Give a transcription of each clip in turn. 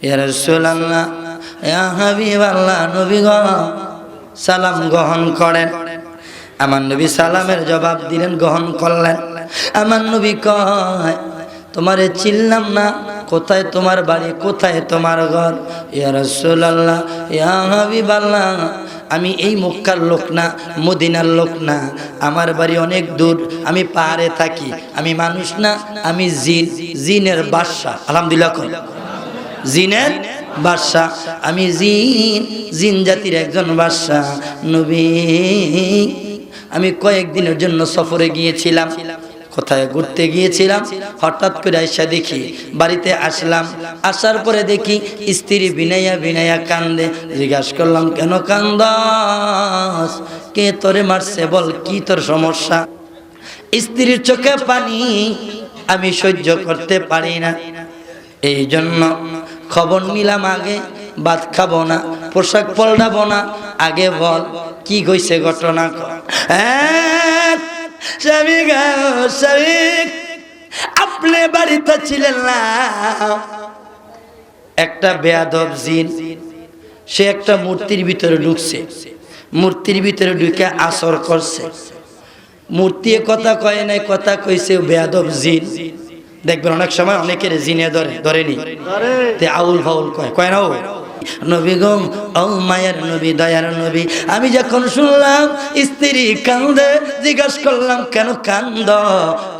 ইয়া রাসূলুল্লাহ ইয়া হাবিবাল্লাহ, নবী গো সালাম গ্রহণ করেন। আমার নবী সালামের জবাব দিলেন, গ্রহণ করলেন। আমার নবী কয়, তোমারে চিনলাম না, কোথায় তোমার বাড়ি, কোথায় তোমার ঘর? ইয়া রাসূলুল্লাহ ইয়া হাবিবাল্লাহ, আমি এই মক্কার লোক না, মদিনার লোক না, আমার বাড়ি অনেক দূর, আমি পাহাড়ে থাকি, আমি মানুষ না, আমি জিন, জিনের বাদশা। আলহামদুলিল্লাহ, জিনের বাদশা, আমি জিন, জিন জাতির একজন বাদশা। নবী, আমি কয়েকদিনের জন্য সফরে গিয়েছিলাম, কোথায় ঘুরতে গিয়েছিলাম, হঠাৎ করে আইসা দেখি বাড়িতে আসলাম। আসার পরে দেখি স্ত্রী বিনাইয়া বিনাইয়া কান্দে। জিজ্ঞাসা করলাম, কেন কান্দাস? কে তোরে মারছে, বল কি তোর সমস্যা? স্ত্রীর চোখে পানি, আমি সহ্য করতে পারি না, এই জন্য খবর নিলাম, আগে ভাত খাবো না, পোশাক পাল্টাবো না, আগে বল কি হইছে ঘটনা। আপনি বাড়িতে ছিলেন না, একটা বেয়াদব জিন, সে একটা মূর্তির ভিতরে ঢুকছে, মূর্তির ভিতরে ঢুকে আসর করছে। মূর্তি কথা কয় নাই, কথা কইছে বেয়াদব জিন। দেখবেন অনেক সময় অনেকের জিনে ধরেনি, আউল ফাউল কয় না। নবী গো, ও মায়ের নবী, দয়ার নবী, আমি যখন শুনলাম স্ত্রী কান্দে, জিজ্ঞাসা করলাম কেন কান্দ?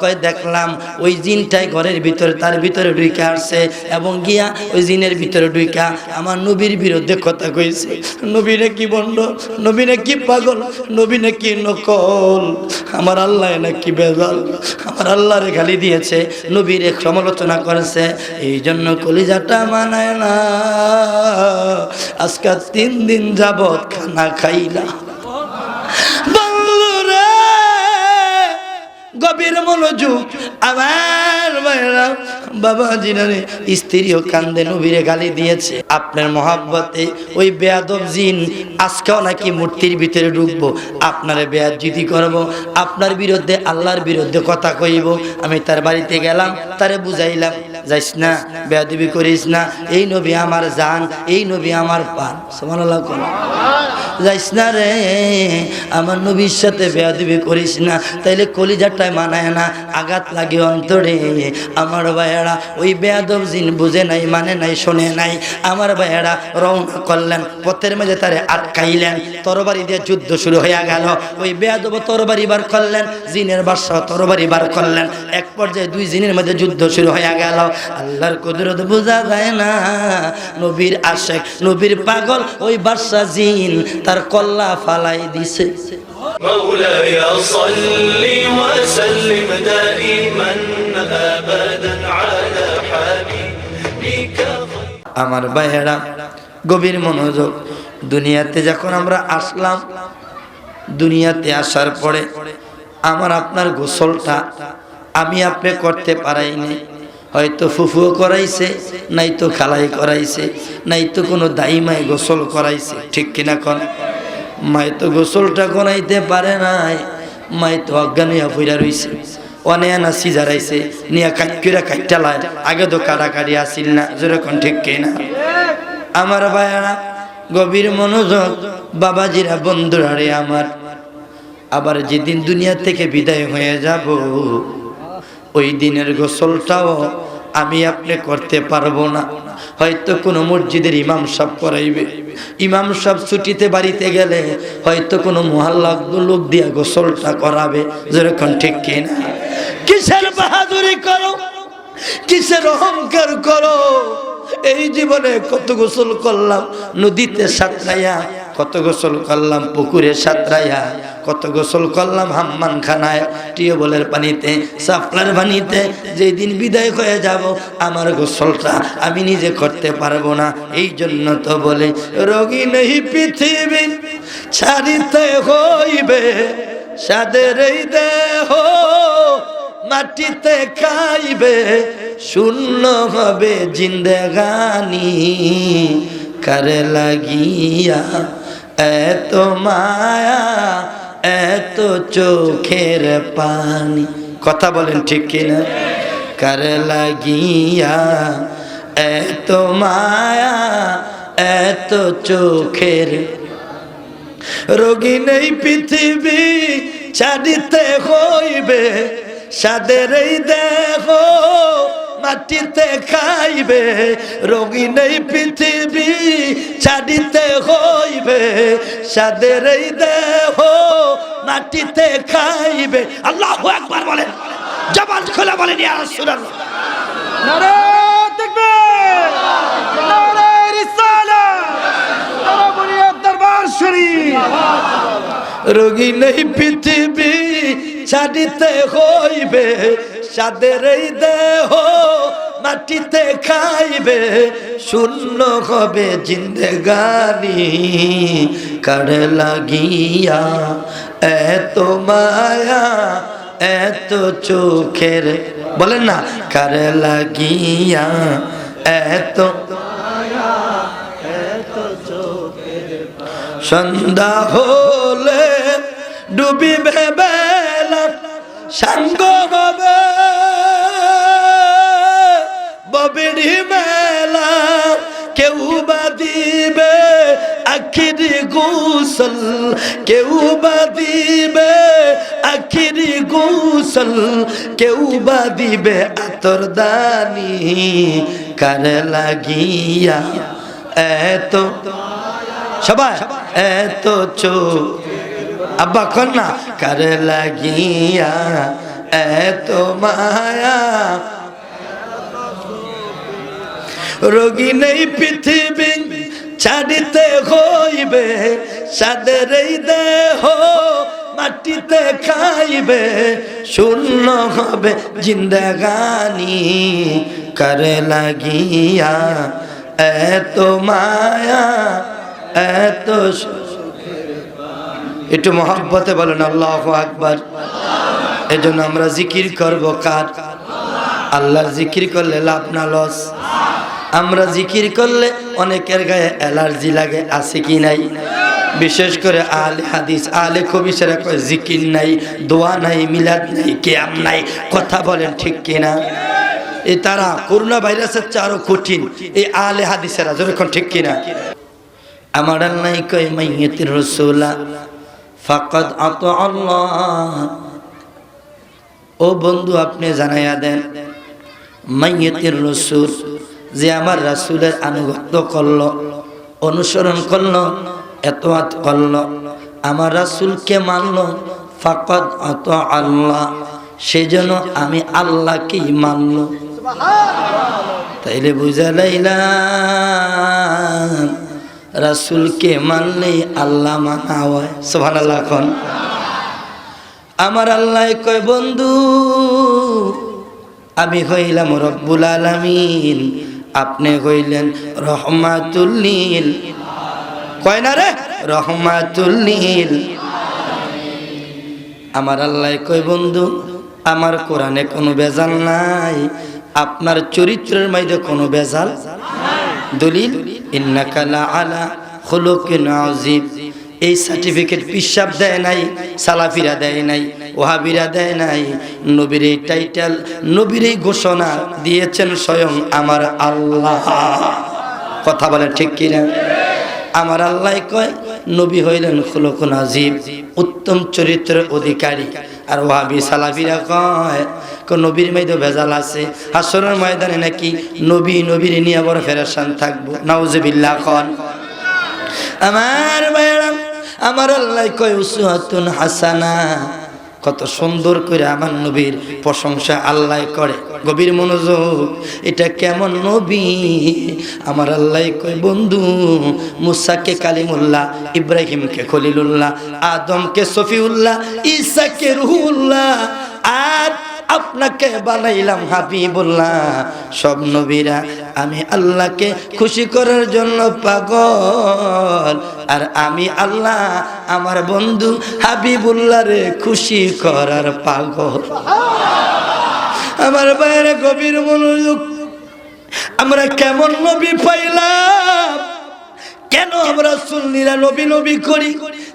কয় দেখলাম ওই জিনটাই ঘরের ভিতরে, তার ভিতরে ঢুকে আসছে এবং গিয়া ওই জিনের ভিতরে ঢুকা আমার নবীর বিরুদ্ধে কথা কইছে। নবী নাকি বন্ড, নবী নাকি পাগল, নবী নাকি নকল, আমার আল্লাহ নাকি বেজাল, আমার আল্লাহরে গালি দিয়েছে, নবীর সমালোচনা করেছে। এই জন্য কলিজাটা মানায় না, আজকে 3 দিন যাবত খানা খাইলা। বন্ধুরে গভীর মনোযোগ, আমার ভাইরা, বাবা জিনারে স্ত্রীও কান্দে, নবীরে গালি দিয়েছে। আপনার মহাব্বতে ওই বেয়াদব জিন আজকেও নাকি মূর্তির ভিতরে ঢুকবো, আপনারে বেয়াজ্জতি করব, আপনার বিরুদ্ধে, আল্লাহর বিরুদ্ধে কথা কইব। আমি তার বাড়িতে গেলাম, তারে বুঝাইলাম, যাইস না, বেয়াদবি করিস না, এই নবী আমার জান, এই নবী আমার প্রাণ। সুবহানাল্লাহ, যাইস না রে, আমার নবীর সাথে বেয়াদবি করিস না, তাইলে কলিজাটায় মানায় না, আঘাত লাগে অন্তরে। আমার ভাইয়েরা ওই বেয়াদব জিন বুঝে নাই, মানে নাই, শোনে নাই। আমার ভাইয়েরা রওনা করলেন, পথের মাঝে তারে আটকাইলেন, তরবারি দিয়ে যুদ্ধ শুরু হয়ে গেল। ওই বেয়াদব তরবারি বার করলেন, জিনের বাদশা তরবারি বার করলেন, এক পর্যায়ে 2 জিনের মধ্যে যুদ্ধ শুরু হয়ে গেল। আল্লাহর কুদরত বোঝা যায় না, নবীর আশেক, নবীর পাগল ওই বাদশা জিন তার কল্লা ফালাই দিছে। مولاي صل وسلم دائما ابدا على حبيبك। আমার ভাইয়েরা গভীর মনোযোগ, দুনিয়াতে যখন আমরা আসলাম, দুনিয়াতে আসার পরে আমার আপনার গোসলটা আমি আপনি করতে পারাইনি। হয়তো ফুফুও করাইছে, নাই তো খালাই করাইছে, নাই তো কোনো দাইমাই গোসল করাইছে, ঠিক কিনা কোন? মাই তো গোসলটা করাইতে পারে নাই, মাই তো অজ্ঞান হইয়া ফিরা রইছে, অনেয়া না সিজারাইছে, নিয়া কাটকিরা কাটটালায়, আগে তো কাটাকাটি আসিল না, যেরকম ঠিক কিনা? আমার ভাইয়ারা গভীর মনোযোগ, বাবাজিরা, বন্ধুরা রে আমার, আবার যেদিন দুনিয়া থেকে বিদায় হয়ে যাব, ওই দিনের গোসলটাও আমি আপনি করতে পারবো না। হয়তো কোনো মসজিদের ইমাম সাহেব করাইবে, ইমাম সাহেব ছুটিতে বাড়িতে গেলে হয়তো কোনো মহল্লা লোক দিয়া গোসলটা করাবে, যেরকম ঠিক কিনা? কিসের বাহাদুরি করো, কিসের অহংকার করো? এই জীবনে কত গোসল করলাম নদীতে সাঁতরাইয়া, কত গোসল করলাম পুকুরে সাঁতরাইয়া, কত গোসল করলাম হাম্মাম খানায়, টিউবওয়েলের পানিতে, সাপ্লার পানিতে। যেদিন বিদায় হয়ে যাব আমার গোসলটা আমি নিজে করতে পারবো না। এই জন্য তো বলে রোগী নেই পৃথিবী ছাড়িতে হইবে, সাদের এই দেহ মাটিতে খাইবে, শূন্য হবে জিন্দেগানি, কারে লাগিয়া এত মায়া, এত চোখের পানি। কথা বলেন ঠিক কিনা? কারে লাগিয়া এত মায়া এত চোখের রোগী নেই পৃথিবী ছাড়িতে হইবে সাদের এই দেহ মাটিতে খাইবে রোগী নেই পৃথিবী ছাড়িতে হইবে সাদের এই দেহ মাটিতে খাইবে আল্লাহু আকবার বলেন জবান খুলে বলেন ইয়া রাসূলুল্লাহ নারে তাকবীর নারে রিসালাত নারে বুনিয়াদ দরবার শরীফ রোগী নেই পৃথিবী ছাড়িতে হইবে সাদের এই দেহ মাটিতে খাইবে শূন্য হবে জিন্দেগানি কার লাগিয়া এত মায়া এত চোখের বলেন না কার লাগিয়া এত সন্ধ্যা হলে ডুবিবে বেলা সাঙ্গ হবে ববিড়ি মেলা কেউ বা দিবে আখিরি গোসল কেউ বা দিবে আখিরি গোসল কেউ বা দিবে আতর দানি কার লাগিয়া এত সবাই এত চোখ আব্বা কন্যা কার লাগিয়া এত মায়া রোগী নেই পৃথিবী ছাড়িতে হইবে সাদের এই দেহ মাটিতে খাইবে শূন্য হবে জিন্দেগানি কার লাগিয়া এত মায়া এত একটু মহব্বতে বলেন আল্লাহু আকবার এজন্য আমরা জিকির করব কার আল্লাহর জিকির করলে লাভ না লস আমরা জিকির করলে অনেকের গায়ে অ্যালার্জি লাগে আছে কি নাই বিশেষ করে আলে হাদিস আলে খবিসেরা কয় জিকির নাই দোয়া নাই মিলাদ নাই কিয়াম নাই কথা বলেন ঠিক কিনা এই তারা করোনা ভাইরাসের চেয়ে আরো কঠিন এই আলে হাদিসেরা যখন ঠিক কিনা আমার আল্লাহ কয় মাইয়াতির রাসূলা ফাকাদ আতা আল্লাহ ও বন্ধু আপনি জানাইয়া দেন মাইয়াতির রাসূল যে আমার রাসূলের আনুগত্য করলো অনুসরণ করলো এতআত করলো আমার রাসূলকে মানলো ফাকাদ আতা আল্লাহ সেজন্য আমি আল্লাহকেই মানলো সুবহানাল্লাহ তাইলে বুঝা লাইলাম রাসূলকে মানলেই আল্লাহ মানা হয় সুবহানাল্লাহ কোন আমার আল্লাহ কয় বন্ধু আমি হইলাম রব্বুল আলামিন আপনি হইলেন রহমাতুল লিল কয় না রে রহমাতুল লিল আমার আল্লাহ কয় বন্ধু আমার কোরআনে কোনো ভেজাল নাই আপনার চরিত্রের মধ্যে কোনো ভেজাল দলিল ইন্নাকা লা আলা খুলুকিন আযীম এই সার্টিফিকেট পিশাব দেয় নাই সালাফিরা দেয় নাই ওহাবিরা দেয় নাই নবীর এই টাইটেল নবীর এই ঘোষণা দিয়েছেন স্বয়ং আমার আল্লাহ কথা বলে ঠিক কিনা আমার আল্লাহ কয় নবী হইলেন খুলুকুন আযীম উত্তম চরিত্রের অধিকারী আর ওহাবি সালাফিরা কয় নবীর মধ্যে ভেজাল আছে হাসরের ময়দানে নাকি নবীর নিয়ে বড় ফেরেশান থাকবো নাউজুবিল্লাহ কোন আমার ভাইরা আমার আল্লাহ কয় উসওয়াতুন হাসানা কত সুন্দর করে আমার নবীর প্রশংসা আল্লাহ করে গভীর মনোযোগ এটা কেমন নবী আমার আল্লাহ কয় বন্ধু মুসাকে কালিমুল্লাহ ইব্রাহিমকে খলিলুল্লাহ আদমকে সফিউল্লাহ ঈসাকে রুহুল্লাহ আর আপনাকে বানাইলাম হাবিবুল্লাহ সব নবীরা আমি আল্লাহকে খুশি করার জন্য পাগল আর আমি আল্লাহ আমার বন্ধু হাবিবুল্লাহ রে খুশি করার পাগল আমার বাইরে গভীর মনোযোগ আমরা কেমন নবী পাইলাম কেন আমরা সুন্নিরা নবী নবী করি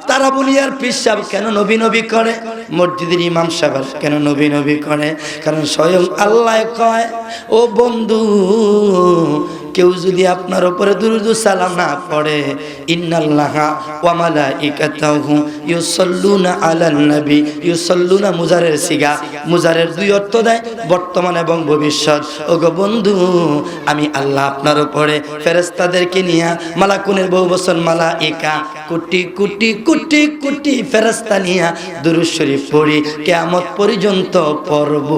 তারা বলিয়ার পীর সাহেব কেন নবী নবী করে, মসজিদের ইমাম সাহেব কেন নবী নবী করে? কারণ স্বয়ং আল্লাহ কয়, ও বন্ধু, কেউ যদি আপনার উপরে দুরূদ সালাম না পড়ে, ইন্নাল্লাহা ওয়া মালাইকাতাহু ইউসাল্লুনা আলান নবী, ইউসাল্লুনা মুজারের সিগা, মুজারের দুই অর্থ দেয়, বর্তমান এবং ভবিষ্যৎ। ওগো বন্ধু, আমি আল্লাহ আপনার উপরে ফেরেশতাদেরকে নিয়ে মালাকুনের বহু বছর মালাইকা কোটি কোটি কোটি কোটি ফেরেশতা নিয়ে দুরূদ শরীফ পড়ি কিয়ামত পর্যন্ত পড়ব।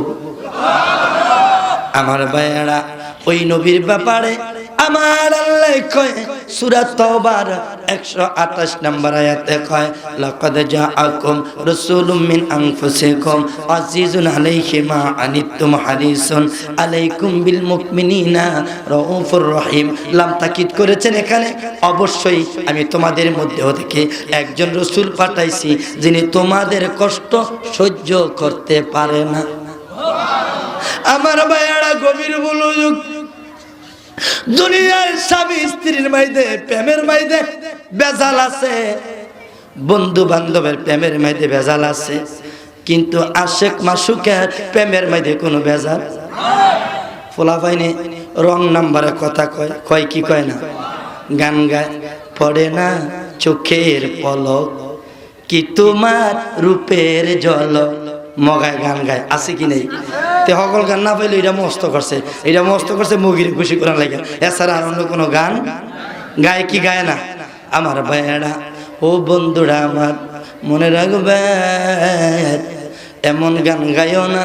আমার ভাইয়েরা, ওই নবীর ব্যাপারে আমার আল্লাহ কয় সূরা তাওবার 128 নম্বর আয়াতে কয়, লাকাদ জাআকুম রাসূলুম মিন আনফুসিকুম আজিজুন আলাইহি মা আনিতুম হারিসুন আলাইকুম বিল মুমিনিনা রাউফুর রহিম। লাম তাকিদ করেছেন এখানে, অবশ্যই আমি তোমাদের মধ্যে থেকে একজন রাসূল পাঠাইছি যিনি তোমাদের কষ্ট সহ্য করতে পারে না। আমার ভাইয়ারা গভীর মনোযোগ, দুনিয়ার স্বামী স্ত্রীর মাইদে প্রেমের মাইদে বেজাল আছে, বন্ধু বান্ধবের প্রেমের মাইদে বেজাল আছে, কিন্তু আশেক মাসুকের প্রেমের মাইদে কোনো বেজাল। ফোলাফাইনে রং নাম্বারে কথা কয়, কয় কি কয় না, গান গায়, পড়ে না চোখের পলক কি তোমার রূপের ঝলক, মগায় গান গায়, আছে কি নেই? তে সকল গান না পাইলে এটা মস্ত করছে, এটা মস্ত করছে মুগির খুশি করার লাগে, এছাড়া আর অন্য কোনো গান গায় কি গায় না। আমার ভাইয়েরা, ও বন্ধুরা আমার, মনে রাখবে এমন গান গাইও না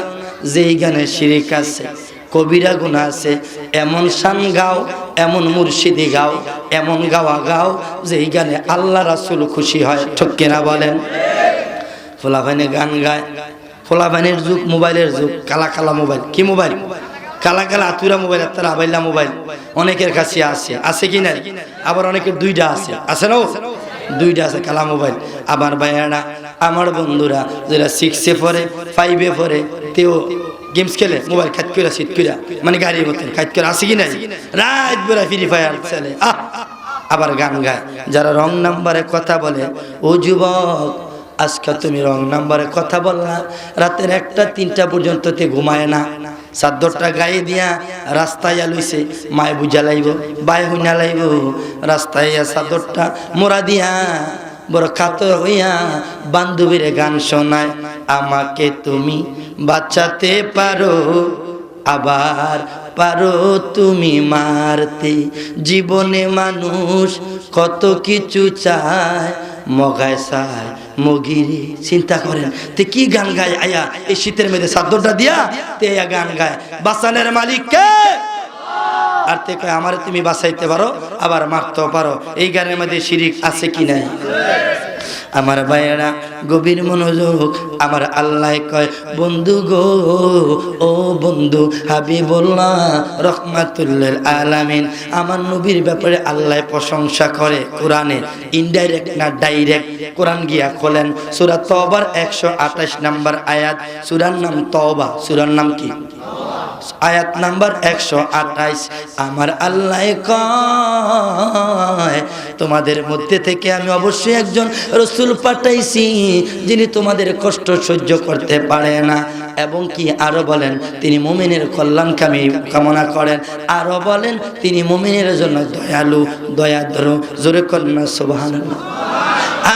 যেই গানে শিরিক আছে, কবিরা গুনাহ আছে, এমন শান গাও, এমন মুর্শিদি গাও, এমন গাওয়া গাও যেই গানে আল্লাহ রাসূল খুশি হয়। ঠিক কিনা বলেন? ফোলাফাইনে গান গায়, ফোলাফাইনের যুগ মোবাইলের যুগ, কালা কালা মোবাইল, কি মোবাইল? কালা কালা আতুরা মোবাইল, তারা আবাইলা মোবাইল অনেকের কাছে আছে, আছে কি নাই? আবার অনেকের দুইটা আছে, আছে না? দুইটা আছে কালা মোবাইল। আবার ভাইয়ারা, আমার বন্ধুরা যারা 6-এ পড়ে, 5-এ পড়ে, তেও গেমস খেলে, মোবাইল খাত করে শীত করে, মানে গাড়ির মতন খাত করে, আছে কি নাই? রাত বেলা ফ্রি ফায়ার খেলে। আবার গান গায়। যারা রং নাম্বারে কথা বলে, ও যুবক, আজকে তুমি রং নাম্বারে কথা বললা, রাতের 1টা-3টা পর্যন্ত তে ঘুমায় না, চাদরটা গায়ে দিয়া রাস্তায় লইছে, মায় বুঝা লাইব, বাই হুইনা লাইব, রাস্তায় চাদরটা মোরা দিয়া বড় কাতর হইয়া বান্ধবীরে গান শোনায়, আমাকে তুমি বাঁচাতে পারো, আবার পারো তুমি মারতে, জীবনে মানুষ কত কিছু চায়, মগায় চায় মগিরি। চিন্তা করেন তে কি গান গায় আয়া এই শীতের মধ্যে চাদরটা দিয়া তে গান গায়, বাঁচানের মালিক কে? আর তে কয় আমারে তুমি বাঁচাইতে পারো, আবার মারতেও পারো। এই গানের মধ্যে শিরিক আছে কি নাই? আমার ভাইয়েরা গভীর মনোযোগ, আমার আল্লাহ কয়, বন্ধু গো, ও বন্ধু হাবিবুল্লাহ রাহমাতুল লিল আলামিন, আমার নবীর ব্যাপারে আল্লাহ প্রশংসা করে কোরআনে, ইনডাইরেক্ট না ডাইরেক্ট। কোরআন গিয়া খোলেন সূরা তাওবার 128 নম্বর আয়াত, সূরার নাম তাওবা, সূরার নাম কি? আয়াত নাম্বার 128। আমার আল্লাহ কয়, তোমাদের মধ্যে থেকে আমি অবশ্যই একজন রাসূল পাঠাইছি যিনি তোমাদের কষ্ট সহ্য করতে পারে না, এবং কি আরো বলেন তিনি মুমিনের কল্যাণ কামনা করেন, আরো বলেন তিনি মুমিনের জন্য দয়ালু দয়াদ্র। জোরে কন্যা সুবহানাল্লাহ।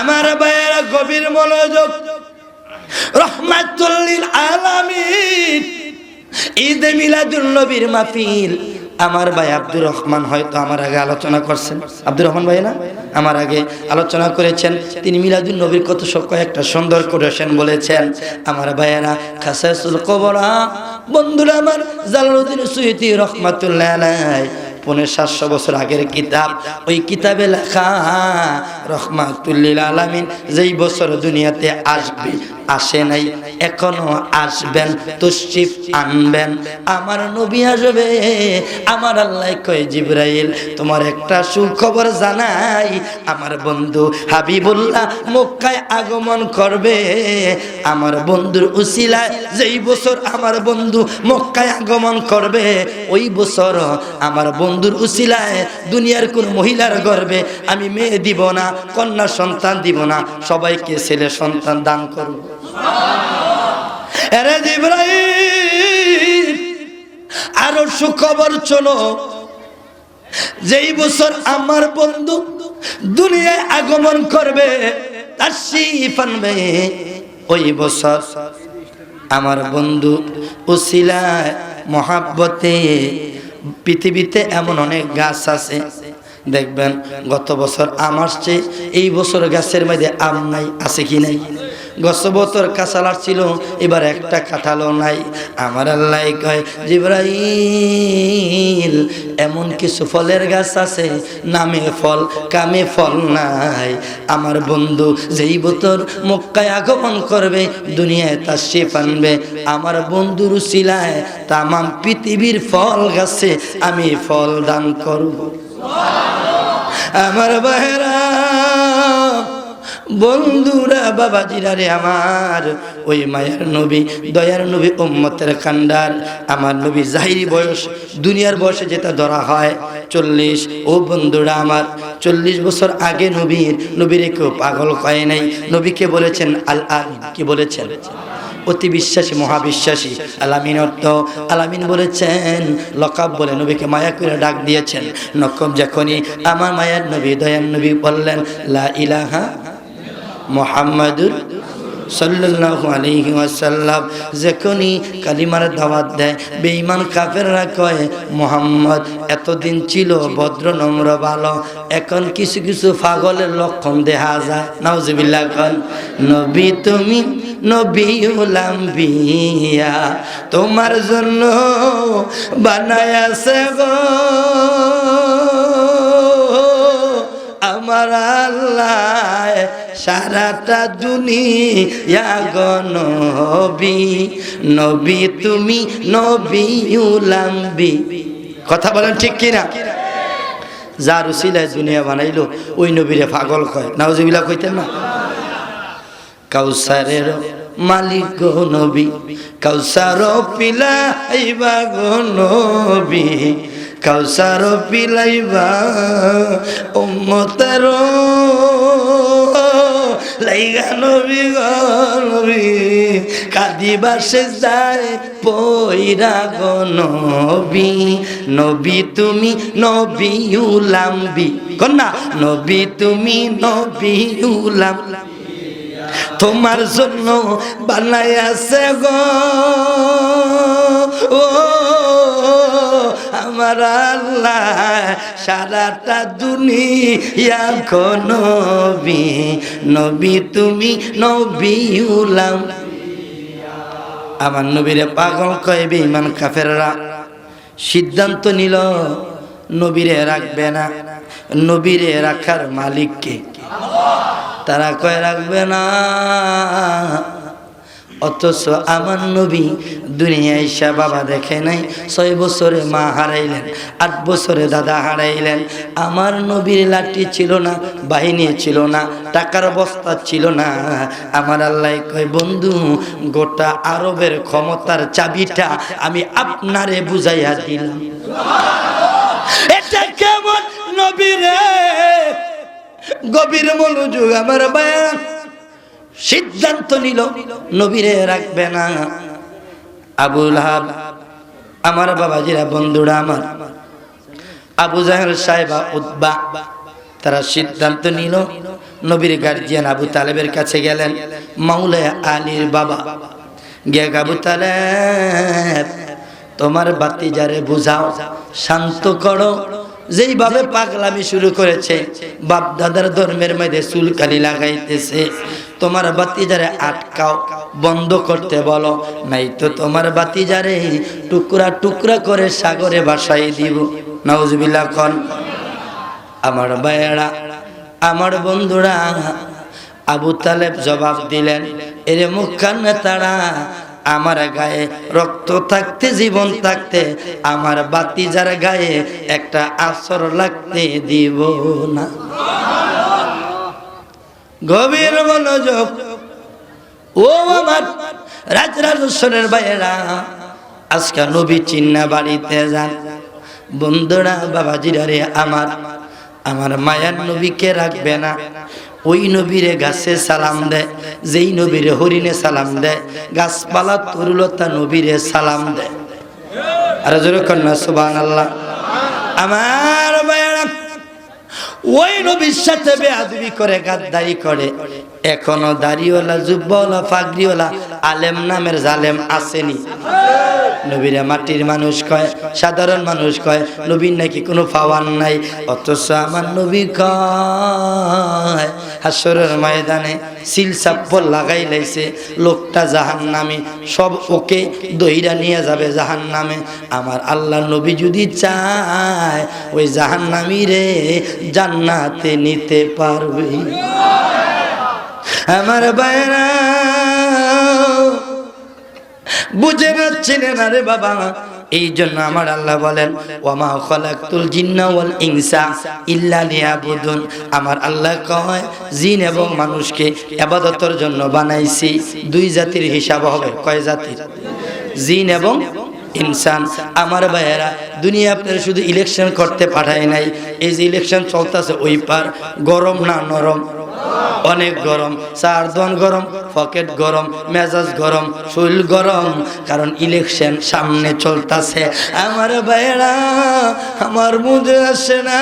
আমার ভাইয়েরা গভীর মনোযোগ, রাহমাতুল লিল আলামিন ঈদে মিলাদুন নবীর মাহফিল। আমার ভাই আব্দুর রহমান হয়তো আমার আগে আলোচনা করছেন, আব্দুর রহমান ভাই না, আমার আগে আলোচনা করেছেন, তিনি মিলাদুন নবীর কত সব কয়েকটা সুন্দর করেছেন বলেছেন। আমার ভাইয়েরা খাসাসুল কুবরা, বন্ধুরা আমার, জালালউদ্দিন সুয়ুতী রহমাতুল্লাহ আলাইহি ৫৫০০ বছর আগের কিতাব, ওই কিতাবে লেখা রাহমাতুল লিল আলামিন যেই বছর দুনিয়াতে আসবে, আসে নাই, এখনো আসবেন, তশরিফ আনবেন, আমার নবী আসবে। আমার আল্লাহ কয়, জিবরাইল তোমার একটা সুখবর জানাই, আমার বন্ধু হাবিবুল্লাহ মক্কায় আগমন করবে। আমার বন্ধুর উসিলায় যেই বছর আমার বন্ধু মক্কায় আগমন করবে, ওই বছর আমার বন্ধু বন্ধুর উসিলায় দুনিয়ার কোন মহিলার গর্ভে আমি মেয়ে দিব না, কন্যা সন্তান দিব না, সবাইকে ছেলে সন্তান দান করব। আরে জিবরাইল আরো সুখবর চলো, যেই বছর আমার বন্ধু দুনিয়ায় আগমন করবে, তাশরীফ আনবে, ওই বছর আমার বন্ধু উসিলায় মহাব্বতে পৃথিবীতে এমন অনেক গাছ আছে দেখবেন গত বছর আম আসছে, এই বছর গাছের মধ্যে আম নাই, আছে কি নাই? গত বছর কাঁঠাল ছিল, এবার একটা কাঁঠালও নাই। আমার আল্লাহ কয় জিবরাইল এমন কিছু ফলের গাছ আছে নামে ফল কামে ফল নাই। আমার বন্ধু যেই বছর মক্কায় আগমন করবে, দুনিয়ায় তাশরীফ আনবে, আমার বন্ধুর উসিলায় তামাম পৃথিবীর ফল গাছে আমি ফল দান করব। আমার ভাইরা বন্ধুরা বাবাজিরা রে আমার, ওই মায়ের নবী দয়ার নবী উম্মতের কান্ডার আমার নবী জাহিরি বয়স দুনিয়ার বয়সে যেটা ধরা হয় 40। ও বন্ধুরা আমার 40 বছর আগে নবীর কেউ পাগল কয় নাই। নবীকে বলেছেন আল আমিন। কি বলেছেন? অতি বিশ্বাসী, মহাবিশ্বাসী। আলামিন অর্থ আলামিন বলেছেন, লকাব বলে নবীকে মায়া করে ডাক দিয়েছেন। নকব যখনই আমার মায়ার নবী দয়ার নবী বললেন লা ইলাহা মুহাম্মাদুর সাল্লাল্লাহু আলাইহি ওয়াসাল্লাম, যখনই কালিমার দাওয়াত দেয় বেঈমান কাফেররা কয় মুহাম্মদ এতদিন ছিল ভদ্র নম্র ভালো, এখন কিছু কিছু পাগলের লক্ষণ দেখা যায়। নাউজুবিল্লাহ। কোন নবী তুমি নবীউল আম্বিয়া, তোমার জন্য বানায়াছে গো আমার আল্লাহ সারাটা দুনিয়া গো নবী, নবী তুমি নবীউল আম্বিয়া। কথা বলেন ঠিক কিনা? যার উসিলায় দুনিয়া বানাইলো ওই নবীরে পাগল কয়। নাউজুবিল্লাহ কইতেন না? কাউসারের মালিক গো নবী, কাউসার পিলাইবা গো নবী, কাউসার পিলাইবা উম্মতের লাইগা নবী গো নবী, কাদিবা সেজদায় পয়রা গো নবী, নবী তুমি নবীউল আম্বিয়া। কোন না? নবী তুমি নবীউল আম্বিয়া, তোমার জন্য বানায়াছে গো ও আমার আল্লাহ সারাটা দুনিয়া গো নবী, নবী তুমি নবীউল আম্বিয়া। আমার নবীরে পাগল কয় বেঈমান কাফেররা। সিদ্ধান্ত নিল নবীরে রাখবে না। নবীরে রাখার মালিক কে? তারা কয় রাখবে না। অথচ আমার নবী দুনিয়ায় এসে বাবা দেখে নাই, 6 বছরে মা হারাইলেন, 8 বছরে দাদা হারাইলেন। আমার নবীর লাঠি ছিল না, বাহিনী ছিল না, টাকার বস্তা ছিল না। আমার আল্লাহ কয় বন্ধু গোটা আরবের ক্ষমতার চাবিটা আমি আপনারে বুঝাইয়া দিলাম। এটা কেমন নবী রে? গভীর মনোযোগ আমার বায়ান। সিদ্ধান্ত নিল নবীরে রাখবে না। আবু লাহাব আমার বাবাজিরা, বন্ধুরা আমার, আবু জাহেল সাহেবা উতবা, তারা সিদ্ধান্ত নিল নবীর গার্জিয়ান আবু তালেবের কাছে গেলেন। মাওলানা আলীর বাবা গিয়ে আবু তালেব তোমার বাতিজারে বুঝাও, শান্ত করো, যেইভাবে পাগলামি শুরু করেছে, বাপ দাদার ধর্মের মধ্যে চুলকালি লাগাইতেছে, তোমার বাতিজারে আটকাও, বন্ধ করতে বলো, নাই তো তোমার বাতিজারে টুকরা টুকরা করে সাগরে ভাসাই দিব। নাউজুবিল্লাহ। কোন আমার ভাইয়েরা, আমার বন্ধুরা, আবু তালেব জবাব দিলেন, এরে মুখান নেতারা, আমার গায়ে রক্ত থাকতে, জীবন থাকতে আমার বাতিজার গায়ে একটা আসর লাগতে দিব না। গভীর মনোযোগ। ও আমার রাজরাজেশ্বরের ভাইয়েরা, আজকে নবী চিন্না বাড়িতে যান, বন্ধুরা বাবাজিরা রে আমার মায়ার নবীকে রাখবে না, ওই নবীরে গাছে সালাম দেয়, যেই নবীরে হরিণে সালাম দেয়, গাছপালা তরুলতা নবীরে সালাম দেয়। আর জোরে কন্যা সুবহানাল্লাহ। আমার ভাইয়েরা, ওই নবীর সাথে বেয়াদবি করে, গাদ্দারি করে। এখনো দাড়িওয়ালা, জুব্বাওয়ালা, পাগড়িওয়ালা আলেম নামের জালেম আসেনি। নবীরা মাটির মানুষ কয়, সাধারণ মানুষ কয়, নবীর নাকি কোনো পাওয়ার নাই। অথচ আমার নবী কয় হাসরের ময়দানে সিল সাপ্পল লাগাই লাইছে, লোকটা জাহান্নামী, সব ওকে দইরা নিয়ে যাবে জাহান্নামে। আমার আল্লাহ নবী যদি চায় ওই জাহান্নামী রে জান্নাতে নিতে পারবে। আমার ভাইরা বুঝে যাচ্ছিলেন না রে বাবা। এই জন্য আমার আল্লাহ বলেন ওয়ামা খালাকতুল জিন্না ওয়াল ইনসা ইল্লা লিয়াবুদুন। আমার আল্লাহ কয় জিন এবং মানুষকে ইবাদতের জন্য বানাইছি। দুই জাতির হিসাব হবে। কয় জাতির? জিন এবং ইনসান। আমার ভাইয়েরা, দুনিয়া আপনারা শুধু ইলেকশন করতে পাঠায় নাই। এই যে ইলেকশন চলতেছে, ওই পার গরম না নরম? অনেক গরম, চার দোয়ান গরম, পকেট গরম, মেজাজ গরম, শরীর গরম, কারণ ইলেকশন সামনে চলতেছে। আমার ভাইয়েরা, আমার বুঝে আসে না,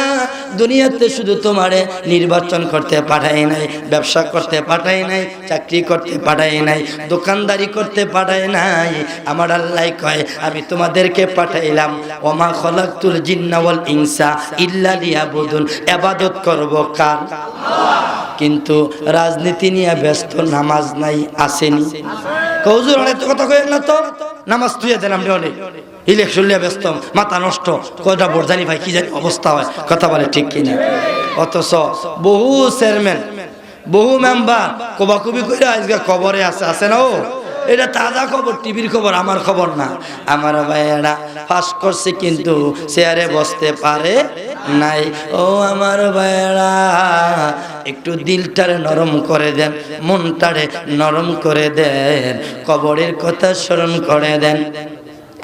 দুনিয়াতে শুধু তোমারে নির্বাচন করতে পাঠাই নাই, ব্যবসা করতে পাঠাই নাই, চাকরি করতে পাঠাই নাই, দোকানদারি করতে পাঠাই নাই। আমার আল্লাহ কয় আমি তোমাদেরকে পাঠাইলাম ওমা খালাকতুল জিন্না ওয়াল ইনসা ইল্লা লিয়াবুদুন, ইবাদত করব কার? কিন্তু রাজনীতি নিয়ে ব্যস্ত, নামাজ নাই, আসেনি। হুজুর অনেক কথা কইেন না তো, নামাজ তুই দেন আমরা অনেক ইলেকশন নিয়ে ব্যস্ত, মাথা নষ্ট, কয়টা ভোট জানি ভাই কি জানি অবস্থা হয়, কথা বলে ঠিক কিনা? অথচ বহু চেয়ারম্যান, বহু মেম্বার কোবাকুবি করে আজকে খবরে আছে না। ও এটা তাজা খবর, টিভির খবর, আমার খবর না। আমার ভাইয়েরা পাস করছে কিন্তু চেয়ারে বসতে পারে নাই। ও আমার ভাইয়েরা, একটু দিলটারে নরম করে দেন, মনটারে নরম করে দেন, কবরের কথা স্মরণ করে দেন।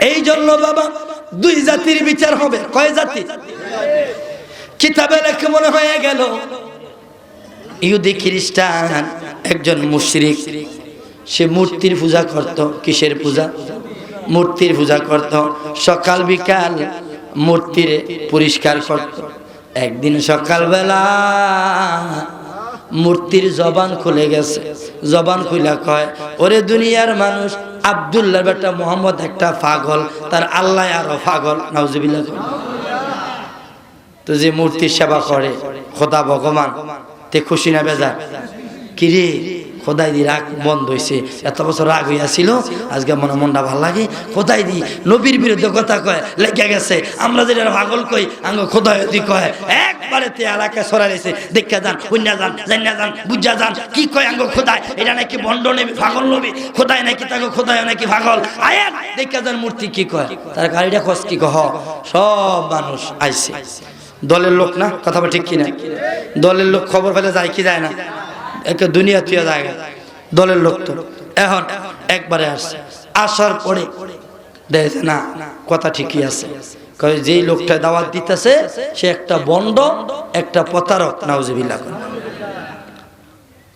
এই জন্য বাবা দুই জাতির বিচার হবে। কয় জাতি? কিতাবে লেখা মনে হয়ে গেল ইহুদি খ্রিস্টান একজন মুশরিক, সে মূর্তির পূজা করত। কিসের পূজা? মূর্তির পূজা করত। সকাল বিকাল মূর্তির পরিষ্কার করত। একদিন সকালবেলা মূর্তির জবান খুলে গেছে। জবান খুলে কয়, ওরে দুনিয়ার মানুষ, আব্দুল্লাহ বেটা মোহাম্মদ একটা পাগল, তার আল্লাহ আরো পাগল। নাউজুবিল্লাহ। তো যে মূর্তির সেবা করে খোদা ভগবান, তে খুশি না বেজার? কিরে খোদাই দি রাগ বন্ধ হয়েছে, এত বছর রাগ হইয়াছিল, আজকে মনে মনটা ভাল লাগে। খোদাই দি নবীর বিরুদ্ধে কথা কয়, লেগে গেছে। আমরা যেটা পাগল কই, আঙ্গ খোদাই দি কয়, একবারে তে এলাকায় সরাইছে। দেখা যান, কন্যা যান, জান্না যান, বুঝা যান, কি কয় আঙ্গ খোদাই, এটা নাকি ভণ্ড নবী, পাগল নবী, খোদাই নাকি তাকে খোদাই নাকি পাগল। আয়াত দেখা যান মূর্তি কি কয়, তার গাড়িটা খোঁজ কি কহ। সব মানুষ আইছে, দলের লোক না, কথা বল ঠিক কিনা? দলের লোক খবর পেলে যায় কি যায় না? একটা দুনিয়া তুই জায়গা দলের লোক তো এখন একবারে আসছে। আসার পরে দেখে না কথা ঠিকই আছে, যেই লোকটা দাওয়াত দিতেছে সে একটা বন্ড, একটা প্রতারক। নাউজুবিল্লাহ।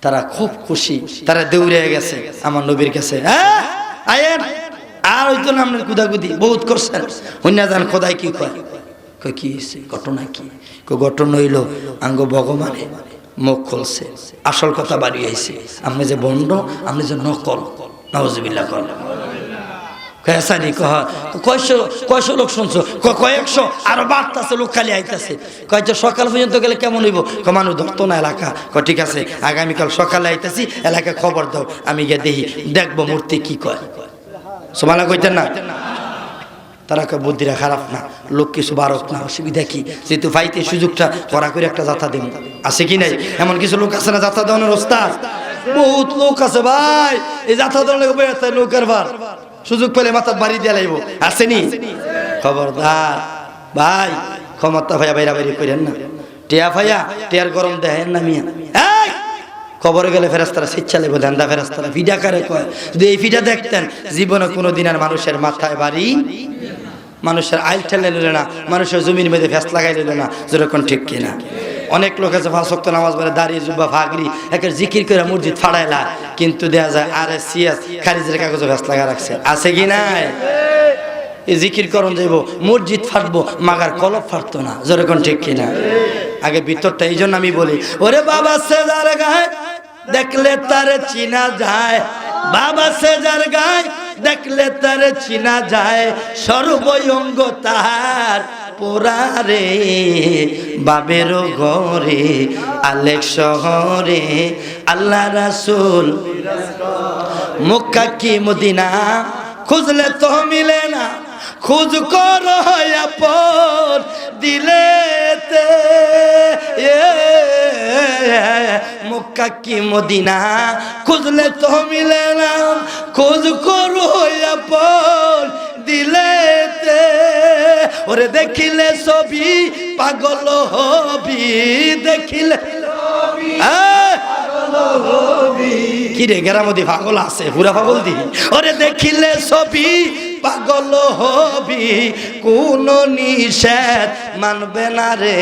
তারা খুব খুশি, তারা দৌড়ে গেছে আমার নবীর কাছে। আয়েন আর হইতো না, আপনার কুদাকুদি বহুত করছেন, অন্য জান খোদাই কি কয়। কি হয়েছে, ঘটনা কি? ঘটনা হইল আঙ্গ ভগবানে মুখ খুলছে, আসল কথা বাড়ি আইছে। আপনি যে বন্ড, আপনি যে নকল। নাউজুবিল্লাহ। কয়শো লোক শুনছো? কয়েকশো, আরো বাড়তেছে, লোক খালি আইতেছে। কয়েকটা সকাল পর্যন্ত গেলে কেমন হইব? মানুষ ধরতো না এলাকা। ঠিক আছে, আগামীকাল সকালে আইতেছি, এলাকায় খবর দাও, আমি গিয়ে দেখি, দেখবো মূর্তি কি কয়। সোমালা কইতেন না? তারা বুদ্ধিরা খারাপ না, লোক কিছু বারক না, অসুবিধা কি? যেহেতু ফাইতে সুযোগটা করা করে একটা যাত্রা দেব, আছে কি নাই? এমন কিছু লোক আছে না যাত্রা দেওয়ানোর ওস্তাদ? বহুত লোক আছে ভাই, এই যাত্রা দেওয়ার লোকের ভার সুযোগ পেলে মাথা বাড়ি দিয়ে লাইব, আসেনি? খবরদার ভাই, ক্ষমতা ভাইয়া বাইরা বাইরে করেন না। টিয়া ভাইয়া টিয়ার গরম দেখেন না মিয়া। খবরে গেলে ফেরেস্তারা শিক্ষা লেবো, ধান্দা ফেরেস্তারা ফিডা কারে কয়। যদি এই ফিডা দেখতেন, জীবনে কোনোদিন আর মানুষের মাথায় বাড়ি। মানুষের আইল ঠেলে নিল না, মানুষের জমির মেঝে ফ্যাস লাগাই নিল না, যেরকম ঠিক কিনা? অনেক লোক আছে 5 ওয়াক্ত নামাজ পড়ে, দাঁড়িয়ে জুব্বা ফাগরি একের জিকির করে মসজিদ ফাড়াইলা, কিন্তু দেয়া যায় RSCS খারিজের কাগজে ফ্যাস লাগা রাখছে। আছে কি নাই? এই জিকির করণ যাইব, মসজিদ ফাটবো, মাগার কলব ফাটতো না, যেরকম ঠিক কিনা? আগে ভিতরটা। এই জন্য আমি বলি, ওরে বাবা সেজার গায়ে দেখলে তার চিনা যায়, বাবা সেজার গায়ে দেখলে তার চিনা যায়, সর্বঙ্গ তাহার পোড়ারে, বাবের ঘরে আলেক শহরে আল্লাহ রাসূল মক্কা কি মদিনা, খুঁজলে তো মিলে না, খুঁজ করো আপন দিলেতে, মক্কা কি মদিনা খুঁজলে তো মিলে না, খোঁজ করো আপন দিলেতে, ওরে দেখিলে ছবি পাগল হবি, দেখিলে কি রে গেরামতি পাগল আছে, পুরা পাগল দি, ওরে দেখিলে ছবি পাগল হবি, কোন নিষেধ মানবে না রে,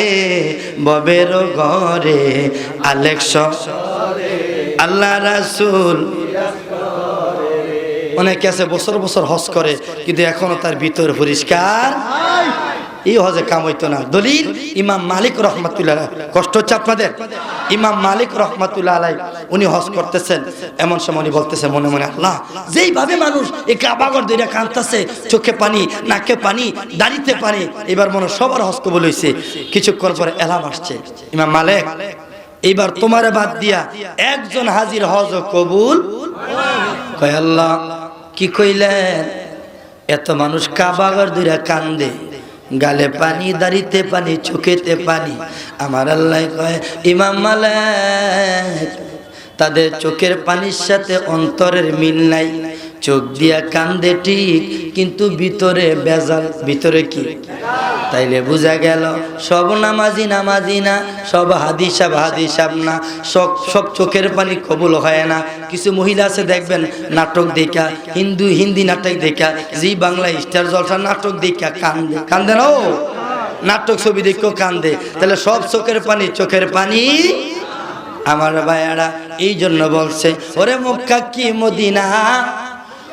ববের ঘরে আলেক শহরে আল্লাহ রাসূল। অনেকে আছে বছর বছর হজ করে, কিন্তু এখনো তার ভিতর পরিষ্কার, এই হজে কাম হইতো না। দলিল ইমাম মালিক রহমাতুল্লাহ, কষ্ট হচ্ছে আপনাদের? ইমাম মালিক রহমাতুল্লাহ আলাই উনি হজ করতেছেন, এমন সময় উনি বলতেছে মনে মনে, আল্লাহ যেইভাবে মানুষ এই কাবাগর দইরা কাঁদতেছে, চোখে পানি, নাকে পানি, দাড়িতে পানি, এবার মনে সবার হজ কবুল হইছে। কিছুক্ষণ পরে এলাম আসছে, ইমাম মালিক এইবার তোমারে বাদ দিয়া একজন হাজির হজ কবুল। কয় আল্লাহ কি কইলেন? এত মানুষ কাবাগর দইরা কান্দে, গালে পানি, দাড়িতে পানি, চোখেতে পানি, আমার আল্লাহ কয় ইমাম মালিক তাদের চোখের পানির সাথে অন্তরের মিল নাই, চোখ দিয়া কান্দে ঠিক, কিন্তু ভিতরে বেজাল, ভিতরে কি? তাইলে বোঝা গেল সব নামাজি নামাজি না, সব হাদিসাব হাদিসাব না, সব চোখের পানি কবুল হয় না। কিছু মহিলা আছে দেখবেন নাটক দেখা, হিন্দি নাটক দেখা, জি বাংলা স্টার জলসা নাটক দেখা কান্দে, কান্দে না, ও নাটক ছবি দেখো কান্দে, তাহলে সব চোখের পানি। আমার ভাইয়ারা এই জন্য বলছে, ওরে মক্কা কি মদিনা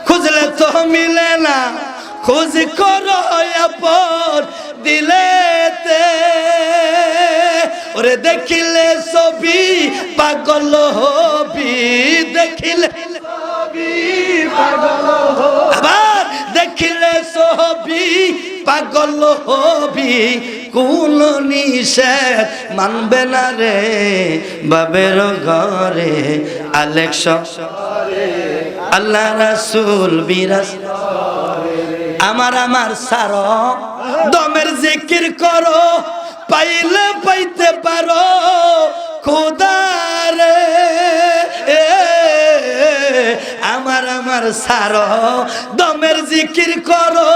খুঁজলে তো মিলে না, খোঁজ করো আপন দিলেতে, ওরে দেখিলে ছবি পাগল হবি, দেখিলে আবার দেখিলে ছবি পাগল হবি, কোন নিষেধ মানবে না রে, বাবের ঘরে আলেক শহরে আল্লাহ রাসূল বিরাজ। আমার সারো দমের জিকির করো, পাইলে পাইতে পারো খোদারে, আমার সারো দমের জিকির করো,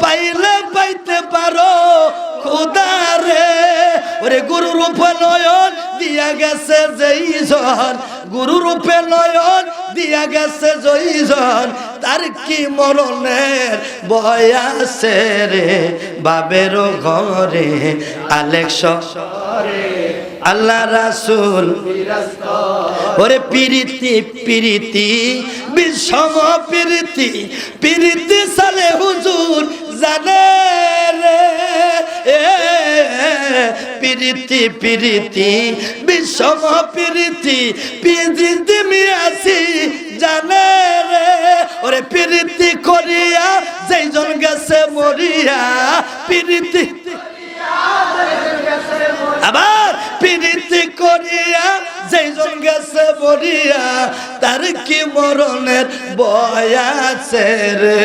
পাইলে পাইতে পারো খোদারে, ওরে গুরু রূপে নয়ন দিয়া গেছে যেইজন, গুরু রূপে নয়ন দিয়া গেছে জয়জন, তার কি মরণের ভয় আছে রে, বাবের ঘরে আলেক শহরে আল্লাহ রাসূল। ওরে পিরিতি পিরিতি বিষম পিরিতি, পিরিতি সালে হুজুর জানে রে, পিরিতি পিরিতি বিষম পিরিতি, পিরিতি মিয়াছি জানে রে, ওরে পিরিতি করিয়া যেইজন গেছে মরিয়া, পিরিতি আবার পিরিতি করিয়া যেইজন গেছে মরিয়া, তার কি মরণের ভয় আছে রে,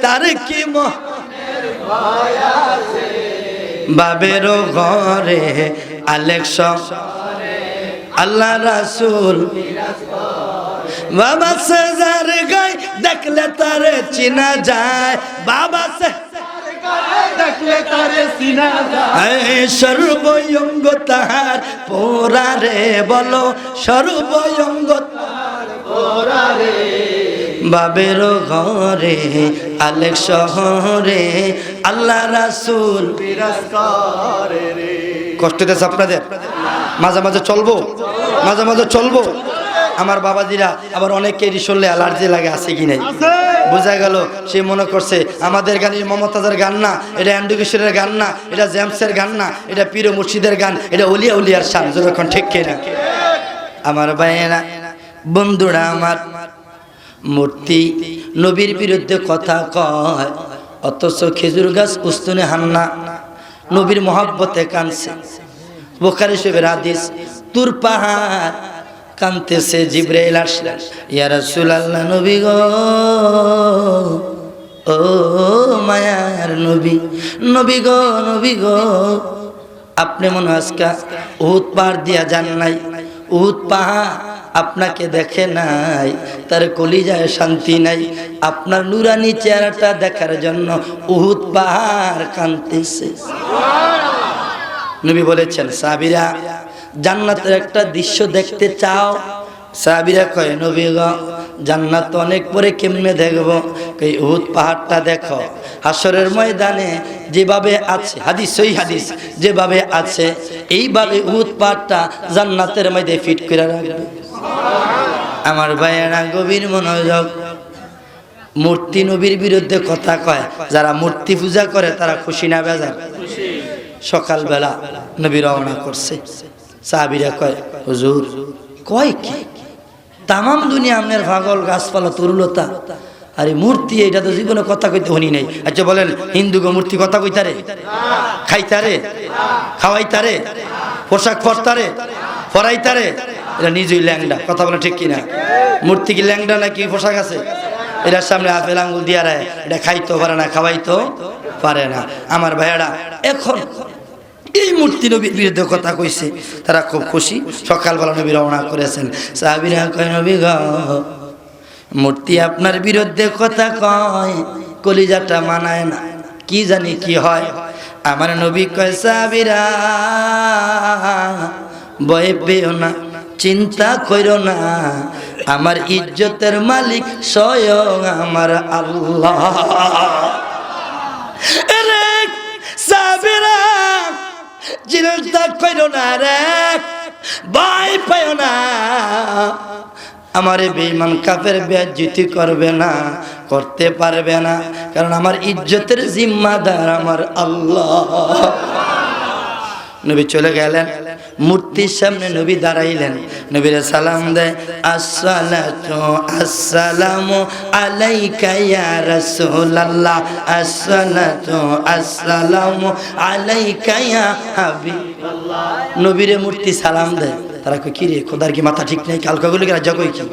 তার কি মরণের ভয় আছে, বাবের ঘরে আলেক শহরে আল্লাহ রাসূল। বাবা সেজার গায় দেখলে তারে চিনা যায়, বাবা সে দেখলে তারে চিনা যায়, সর্বঙ্গ তাহার পোড়ারে, বলো সর্বঙ্গ তাহার পোড়ারে, বাবেরও ঘরে আলেক শহরে আল্লাহ রাসূল বিরাজ করে রে। কষ্ট দিতেছে আপনাদের? মাঝে মাঝে চলবো, মাঝে মাঝে চলবো। আমার বাবাজিরা আবার অনেকেরই শুনলে অ্যালার্জি লাগে, আছে কি নাই বোঝা গেল। সে মনে করছে আমাদের গান মমতাজের গান না, এটা অ্যান্ডু কিশোরের গান না, এটা জেমসের গান না, এটা পীর মুর্শিদের গান, এটা উলিয়া উলিয়ার শান। যখন ঠিক কিনা আমার ভাইয়েরা বন্ধুরা আমার, মূর্তি নবীর বিরুদ্ধে কথা কয়, অথচ খেজুর গাছ উস্তুনে হান্না নবীর মহব্বতে কানছে। বুখারী শরীফের হাদিস, তুর পাহাড় কানতেছে, জিবরাইল আসলেন, ইয়া রাসূলুল্লাহ নবী গো, ও মায়ার নবী, নবী গো, নবী গো, আপনি মনে আজকা উহুদ পাহাড় দিয়া যান নাই, উহুদ পাহাড় আপনাকে দেখে নাই, তার কলিজায় শান্তি নাই, আপনার নুরানি চেহারাটা দেখার জন্য উহুদ পাহাড় কাঁদতেছে। নবী বলেছেন, সাহাবীরা জান্নাতের একটা দৃশ্য দেখতে চাও? সাহাবীরা কয়, নবী গো জান্নাত অনেক পরে কেমনে দেখবো? এই উহুদ পাহাড়টা দেখো, হাসরের ময়দানে যেভাবে আছে, হাদিস সহিহ হাদিস, যেভাবে আছে এইভাবে উহুদ পাহাড়টা জান্নাতের মধ্যে ফিট করে রাখবে। আমার ভাইয়েরা গভীর মনোযোগ, মূর্তি নবীর বিরুদ্ধে কথা কয়, যারা মূর্তি পূজা করে তারা খুশি না বেজার? সকালবেলা নবী রওনা করছে, সাহাবীরা কয়, হুজুর কয় কি তামাম দুনিয়া আপনার পাগল, গাছপালা তরুলতা, আরে মূর্তি এটা তো জীবনে কথা কইতে শুনি নাই। আচ্ছা বলেন, হিন্দুকে মূর্তি কথা কইতারে, খাইতারে, খাওয়াইতারে, পোশাক পরতারে, পরাইতারে? এটা নিজেই ল্যাংডা, কথা বলেন ঠিক কিনা? মূর্তি কি ল্যাংডা নাকি পোশাক আছে? এটার সামনে আপেল আঙ্গুল দিয়া রায়, এটা খাইতেও পারে না, খাওয়াইতেও পারে না। আমার ভাইয়ারা এখন এই মূর্তি নবীর বিরুদ্ধে কথা কইছে, তারা খুব খুশি। সকালবেলা নবী রওনা করেছেন, সাহাবীরা কয়, নবী গো মূর্তি আপনার বিরুদ্ধে কথা কয়, কলিজাটা মানায় না, কি জানি কি হয়। আমার নবী কয়, সাহাবীরা ভয় পেও না, চিন্তা কইরো না, আমার ইজ্জতের মালিক স্বয়ং আমার আল্লাহ। সাহাবীরা চিন্তা কইরো না রে, ভয় পাইও না, আমারে বেঈমান কাফের বেইজ্জতি করবে না, করতে পারবে না, কারণ আমার ইজ্জতের জিম্মাদার আমার আল্লাহ। নবী চলে গেলেন, মূর্তির সামনে নবী দাঁড়াইলেন, নবীরে সালাম দেয়, আসসালাতু আসসালামু আলাইকা ইয়া রাসূলুল্লাহ, আসসালাতু আসসালামু আলাইকা ইয়া হাবিবাল্লাহ। নবীরে মূর্তি সালাম দেয়, তারা কই, কি রে খোদার কি মাথা ঠিক নাই? কালকাগুলো রাজা কই কি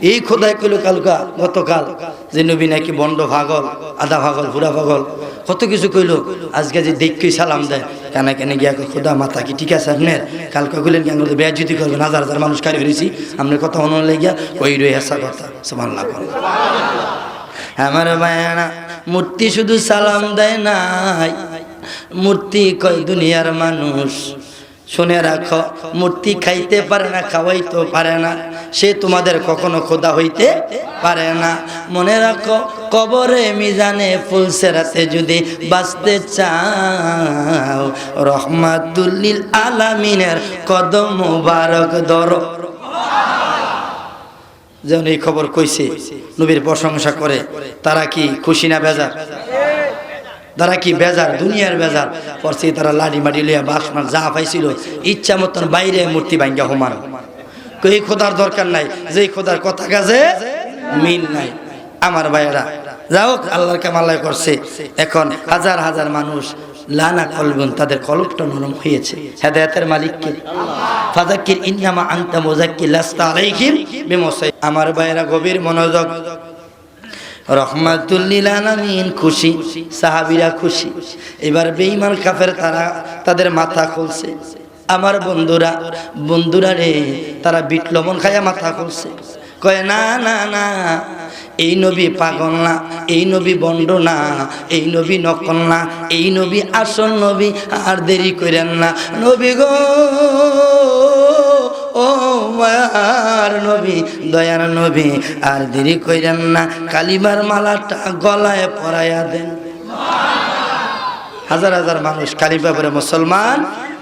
এই খোদাই কইলো কালকা গতকাল যে নবী নাকি বন্ড পাগল, আধা পাগল, পুরা পাগল, কত কিছু কইলো। আজকে যে দেখি সালাম দেয়, কেন কেন গিয়া খোদা মাথা কি ঠিক আছে আপনার? কালকা কইলেন কেন বেয়াজ্জতি করবেন, হাজার হাজার মানুষ কারি হয়েছি, আপনার কথা মনে লেগিয়া ওই রয়ে আসা কথা। সুবহানাল্লাহ। আমার ভাইয়ানা মূর্তি শুধু সালাম দেয় নাই, মূর্তি কয় দুনিয়ার মানুষ শুনে রাখো, মূর্তি খাইতে পারে না, খাওয়াইতেও পারে না, সে তোমাদের কখনো খোদা হইতে পারে না। মনে রাখো, কবরে মিজানে ফুলসেরাতে যদি বাঁচতে চাও, রহমাতুল লিল আলামিনের কদম মুবারক ধরো। যেন এই খবর কইছে, নবীর প্রশংসা করে, তারা কি খুশি না বেজার? তারা কি বেজার? দুনিয়ার বেজার পড়ছে। তারা লাড়ি মাটি লইয়া বাসমান যা পাইছিল ইচ্ছা মতন বাইরে মূর্তি ভাঙ্গা হোমান। এই খোদার দরকার নাই, যে খোদার কথা কাজে মিল নাই। আমার ভাইয়েরা যাও, আল্লাহর কামাল্লাহ করছে, এখন হাজার হাজার মানুষ লানা কলবুন, তাদের কলবটা নরম হয়েছে। হেদায়েতের মালিক কে? ফাযাক্কির ইন্নামা আনতা মুযাক্কির লাস্তা আলাইহিম বিমুসাইয়্যির। আমার ভাইয়েরা গভীর মনোযোগ, রহমাতুল লিল আলামিন খুশি, সাহাবীরা খুশি। এবার বেঈমান কাফের তারা তাদের মাথা খুলছে। আমার বন্ধুরা রে, তারা বিট লবণ খায়া মাথা খুলছে, কয় না না না, এই নবী পাগল না, এই নবী বন্ড না, এই নবী নকল না, এই নবী আসল নবী, আর দেরি করেন না। নবী গো, ও মায়ার নবী দয়ার নবী আর দেরি কইরেন না, কালিমার মালাটা গলায় পরাইয়া দেন। হাজার হাজার মানুষ কালিমা পড়ে মুসলমান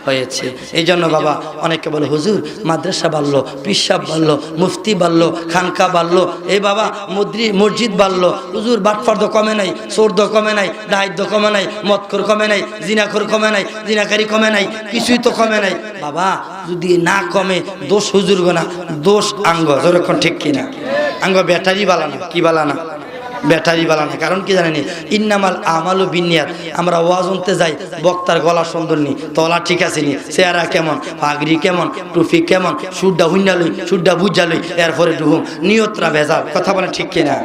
হয়েছে। এই জন্য বাবা অনেকে বলে হুজুর মাদ্রাসা বাড়লো, পিসাব বাড়লো, মুফতি বাড়লো, খানকা বাড়লো, এই বাবা মসজিদ বাড়লো, হুজুর বাটফার্দ কমে নাই, চোরদ কমে নাই, ডাইদ কমে নাই, মদখোর কমে নাই, জিনাখোর কমে নাই, জিনাকারী কমে নাই, কিছুই তো কমে নাই। বাবা যদি না কমে দোষ হুজুর গোনা, দোষ আঙ্গ, যখন ঠিক কিনা? আঙ্গ ব্যাটারি বালানা, কি বালানা? ব্যাটারি বালানা। কারণ কি জানেনি? ইন্নামাল আমালু বিনিয়াত। আমরা ওয়াজ শুনতে যাই, বক্তার গলা সুন্দর নি, তলা ঠিক আছে নি, চেহারা কেমন, পাগড়ি কেমন, টুপি কেমন, সুরটা হুইনা লই, সুরটা বুঝা লই, এরপরে ডুহুম, নিয়তরা ভেজাল। কথা বলে ঠিক কিনা?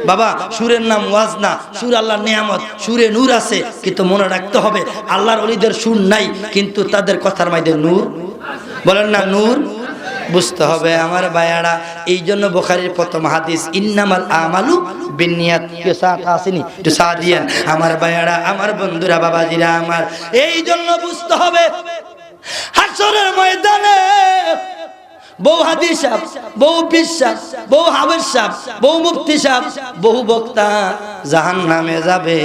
বাবা সুরের নাম ওয়াজ না, সুর আল্লাহর নিয়ামত, সুরে নূর আছে, কিন্তু মনে রাখতে হবে আল্লাহর ওলিদের সুর নাই, কিন্তু তাদের কথার মধ্যে নূর। বলেন না নূর? বুঝতে হবে আমার ভাইয়ারা। এই জন্য বুখারীর প্রথম হাদিস ইন্নামাল আমালু বিনিয়াত। আসেনি একটু সাদিয়ান আমার ভাইয়ারা, আমার বন্ধুরা, বাবাজিরা আমার। এই জন্য বুঝতে হবে হাসরের ময়দানে বহু হাদিস সাহেব, বহু পীর সাহেব, বহু হাফেজ সাহেব, বহু মুফতি সাহেব, বহু বক্তা জাহান্নামে যাবে।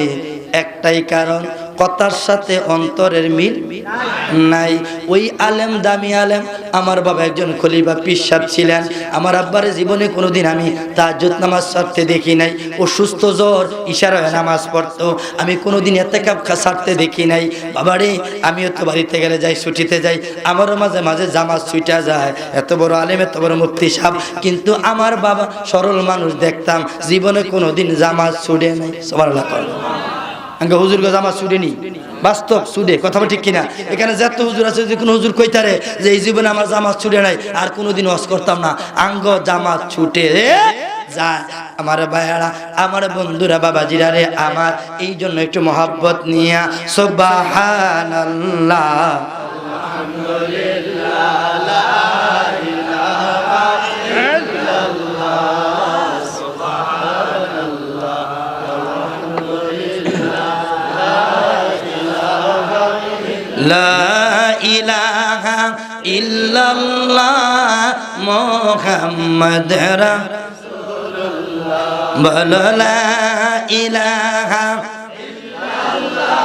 একটাই কারণ, কথার সাথে অন্তরের মিল নাই। ওই আলেম, দামি আলেম, আমার বাবা একজন খলিফা পীর সাহেব ছিলেন। আমার আব্বার জীবনে কোনোদিন আমি তাহাজ্জুদ নামাজ ছাড়তে দেখি নাই। অসুস্থ জ্বর, ইশারায় নামাজ পড়তো, আমি কোনোদিন ইতিকাফ ছাড়তে দেখি নাই। বাবারে আমিও তো বাড়িতে গেলে যাই, ছুটিতে যাই, আমারও মাঝে মাঝে জামাত ছুটা যায়। এত বড় আলেম, এত বড় মুফতি সাহেব, কিন্তু আমার বাবা সরল মানুষ দেখতাম, জীবনে কোনোদিন জামাত ছুটে নাই। সুবহানাল্লাহ। আঙ্গে হুজুর গো জামাত ছুটেনি, বাস্তব ছুটে, কথা ঠিক কিনা? এখানে যত হুজুর আছে, যে কোনো হুজুর কইতারে যে এই জীবনে আমার জামাত ছুটে নাই, আর কোনোদিন ওয়াজ করতাম না। আঙ্গ জামাত ছুটে যায় আমার ভাইয়ারা, আমার বন্ধুরা, বাবাজিরা রে আমার। এই জন্য একটু মহব্বত নিয়া সুবহানাল্লাহ, আলহামদুলিল্লাহ, লা ইলাহা ইল্লাল্লাহ, সুবহানাল্লাহ, আলহামদুলিল্লাহ, লা ইলাহা ইল্লাল্লাহ, মুহাম্মদ রাসূলুল্লাহ, বলো লা ইলাহা ইল্লাল্লাহ,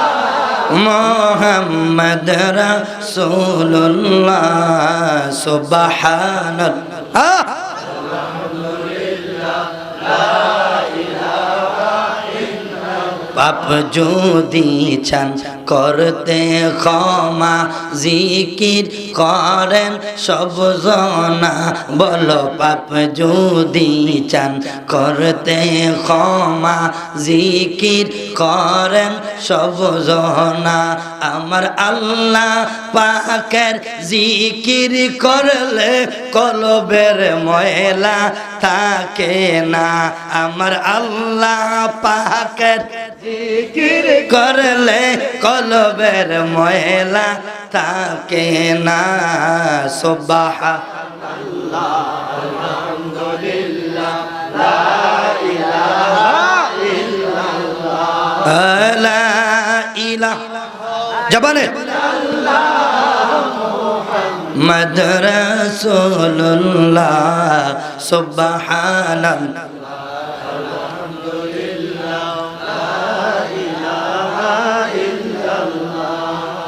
মুহাম্মদ রাসূলুল্লাহ, সুবহানাল্লাহ, আলহামদুলিল্লাহ, লা ইলাহা ইল্লাল্লাহ। পাপ যদি চান করতে ক্ষমা, জিকির করেন সব জনা, বলো পাপ যদি চান করতে ক্ষমা, জিকির করেন সব জনা। আমার আল্লাহ পাকের জিকির করলে কলবের ময়লা থাকে না। আমার আল্লাহ পাকের জিকির করলে কলবের ময়লা থাকে না। সুবহানাল্লাহ, আলহামদুলিল্লাহ, লা ইলাহা ইল্লাল্লাহ, লা ইলাহা জবানে মুহাম্মদ রাসূলুল্লাহ, সুবহানাল্লাহ,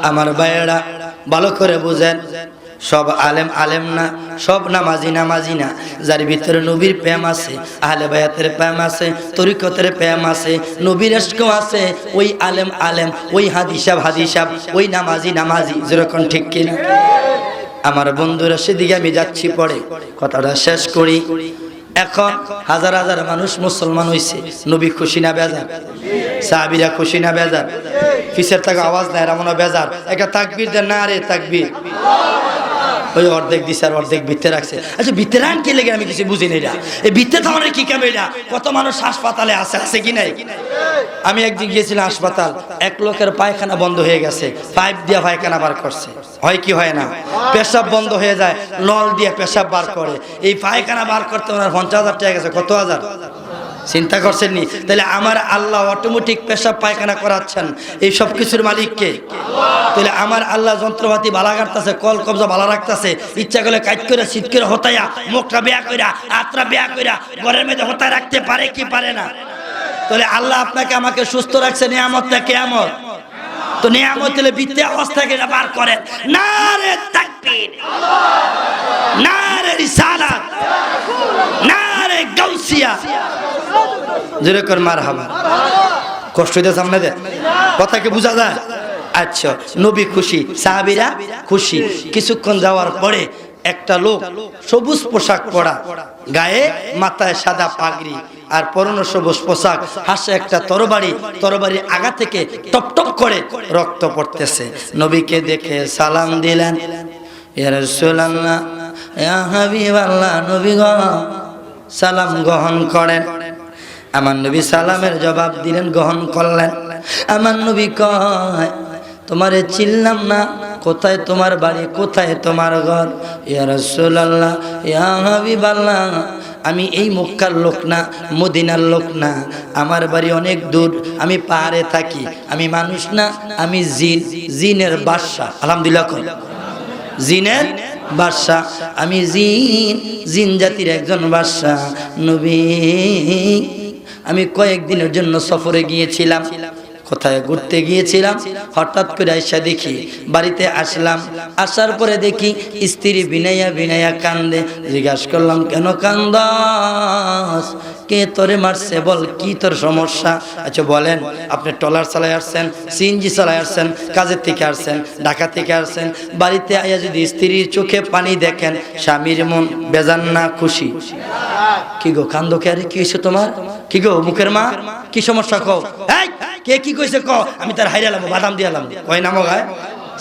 আমার ভাইয়েরা ভালো করে বুঝেন, সব আলেম আলেম না, সব নামাজি নামাজি না। যার ভিতরে নবীর প্রেম আছে, আহলে বায়াতের প্রেম আছে, তরিকতের প্রেম আছে, নবীর ইশক আছে, ওই আলেম আলেম, ওই হাদিস সাহেব হাদিস সাহেব, ওই নামাজি নামাজি। যেরকম ঠিক কিনা? আমার বন্ধুরা, সেদিকে আমি যাচ্ছি, পরে কথাটা শেষ করি। এখন হাজার হাজার মানুষ মুসলমান হইছে, নবী খুশি না বেজার? সাহাবীরা খুশি না বেজার? পিছের থেকে আওয়াজ নাই, এরা মনে বেজার। একটা তাকবীর দেন না রে, তাকবীর। ওই অর্ধেক দিছে আর অর্ধেক ভিতরে রাখছে। আচ্ছা ভিতরে আন কি লেগে আমি কিছু বুঝি না। এই ভিতরে থামানোর কি কাম? এটা কত মানুষ হাসপাতালে আছে, আছে কি নাই? আমি একদিন গিয়েছিলাম হাসপাতাল, এক লোকের পায়খানা বন্ধ হয়ে গেছে, পাইপ দিয়ে পায়খানা বার করছে। হয় কি হয় না? পেশাব বন্ধ হয়ে যায়, নল দিয়ে পেশাব বার করে। এই পায়খানা বার করতে ওনার 50,000 টাকা গেছে। কত হাজার? চিন্তা করছেন নি? তাহলে আমার আল্লাহ অটোমেটিক পেশাব পায়খানা করাচ্ছেন, এই সব কিছুর মালিক কে? তাহলে আমার আল্লাহ যন্ত্রপাতি বালা কাটতেছে, কল কবজা বালা রাখতেছে, ইচ্ছা করলে কাজ করে শীত করে হতাইয়া মুখটা বেয়া কইরা আত্রা বেয়া কইরা ঘরের মধ্যে হতায় রাখতে পারে কি পারে না? তাহলে আল্লাহ আপনাকে আমাকে সুস্থ রাখছে, নিয়ামতটা কিয়ামত। তো নিয়ামত হলে বিদ্যা অবস্থাকে বার করেন, নারে তাকবীর, নারে রিসালাত, নারে গাউসিয়া, জোরে কর মারহাবা। কষ্ট হইতেছে আপনাদের? কথা কি বোঝা যায়? আচ্ছা, নবী খুশি, সাহাবীরা খুশি। কিছুক্ষণ যাওয়ার পরে একটা লোক সবুজ পোশাক পরা, গায়ে মাথায় সাদা পাগড়ি আর পরনে সবুজ পোশাক, হাসে একটা তরবারি, তরবারির আগা থেকে টপ টপ করে রক্ত পড়তেছে। নবীকে দেখে সালাম দিলেন, ইয়া রাসূলুল্লাহ, ইয়া হাবিবাল্লাহ, নবী গো সালাম গ্রহণ করেন। আমার নবী সালামের জবাব দিলেন, গ্রহণ করলেন। আমার নবী কয়, তোমারে চিনলাম না, কোথায় তোমার বাড়ি, কোথায় তোমার ঘর? ইয়া রাসূলুল্লাহ, ইয়া হাবিবাল্লাহ, আমি এই মক্কার লোক না, মদিনার লোক না, আমার বাড়ি অনেক দূর, আমি পাহাড়ে থাকি, আমি মানুষ না, আমি জিন, জিনের বাদশা। আলহামদুলিল্লাহ, জিনের বাদশা, আমি জিন, জিন জাতির একজন বাদশা। নবী, আমি কয়েকদিনের জন্য সফরে গিয়েছিলাম, কোথায় ঘুরতে গিয়েছিলাম, হঠাৎ করে আইসা দেখি বাড়িতে আসলাম, আসার পরে দেখি স্ত্রী বিনাইয়া বিনাইয়া কান্দে। জিজ্ঞাসা করলাম, কেন কান্দাস? কে তোরে মারছে, বল কি তোর সমস্যা? আচ্ছা বলেন, আপনি ট্রলার চালাই আসছেন, সিএনজি চালাই আসছেন, কাজের থেকে আসছেন, ঢাকা থেকে আসছেন, বাড়িতে আইয়া যদি স্ত্রীর চোখে পানি দেখেন, স্বামীর মন বেজান না খুশি? কি গো কান্দো কে? আরে কি হয়েছে তোমার? কি গো মুখের মা, কি সমস্যা কও? কে কি কইছে ক? আমি তার হাইরালাম, বাদাম দিয়ালাম, কয় নামো গায়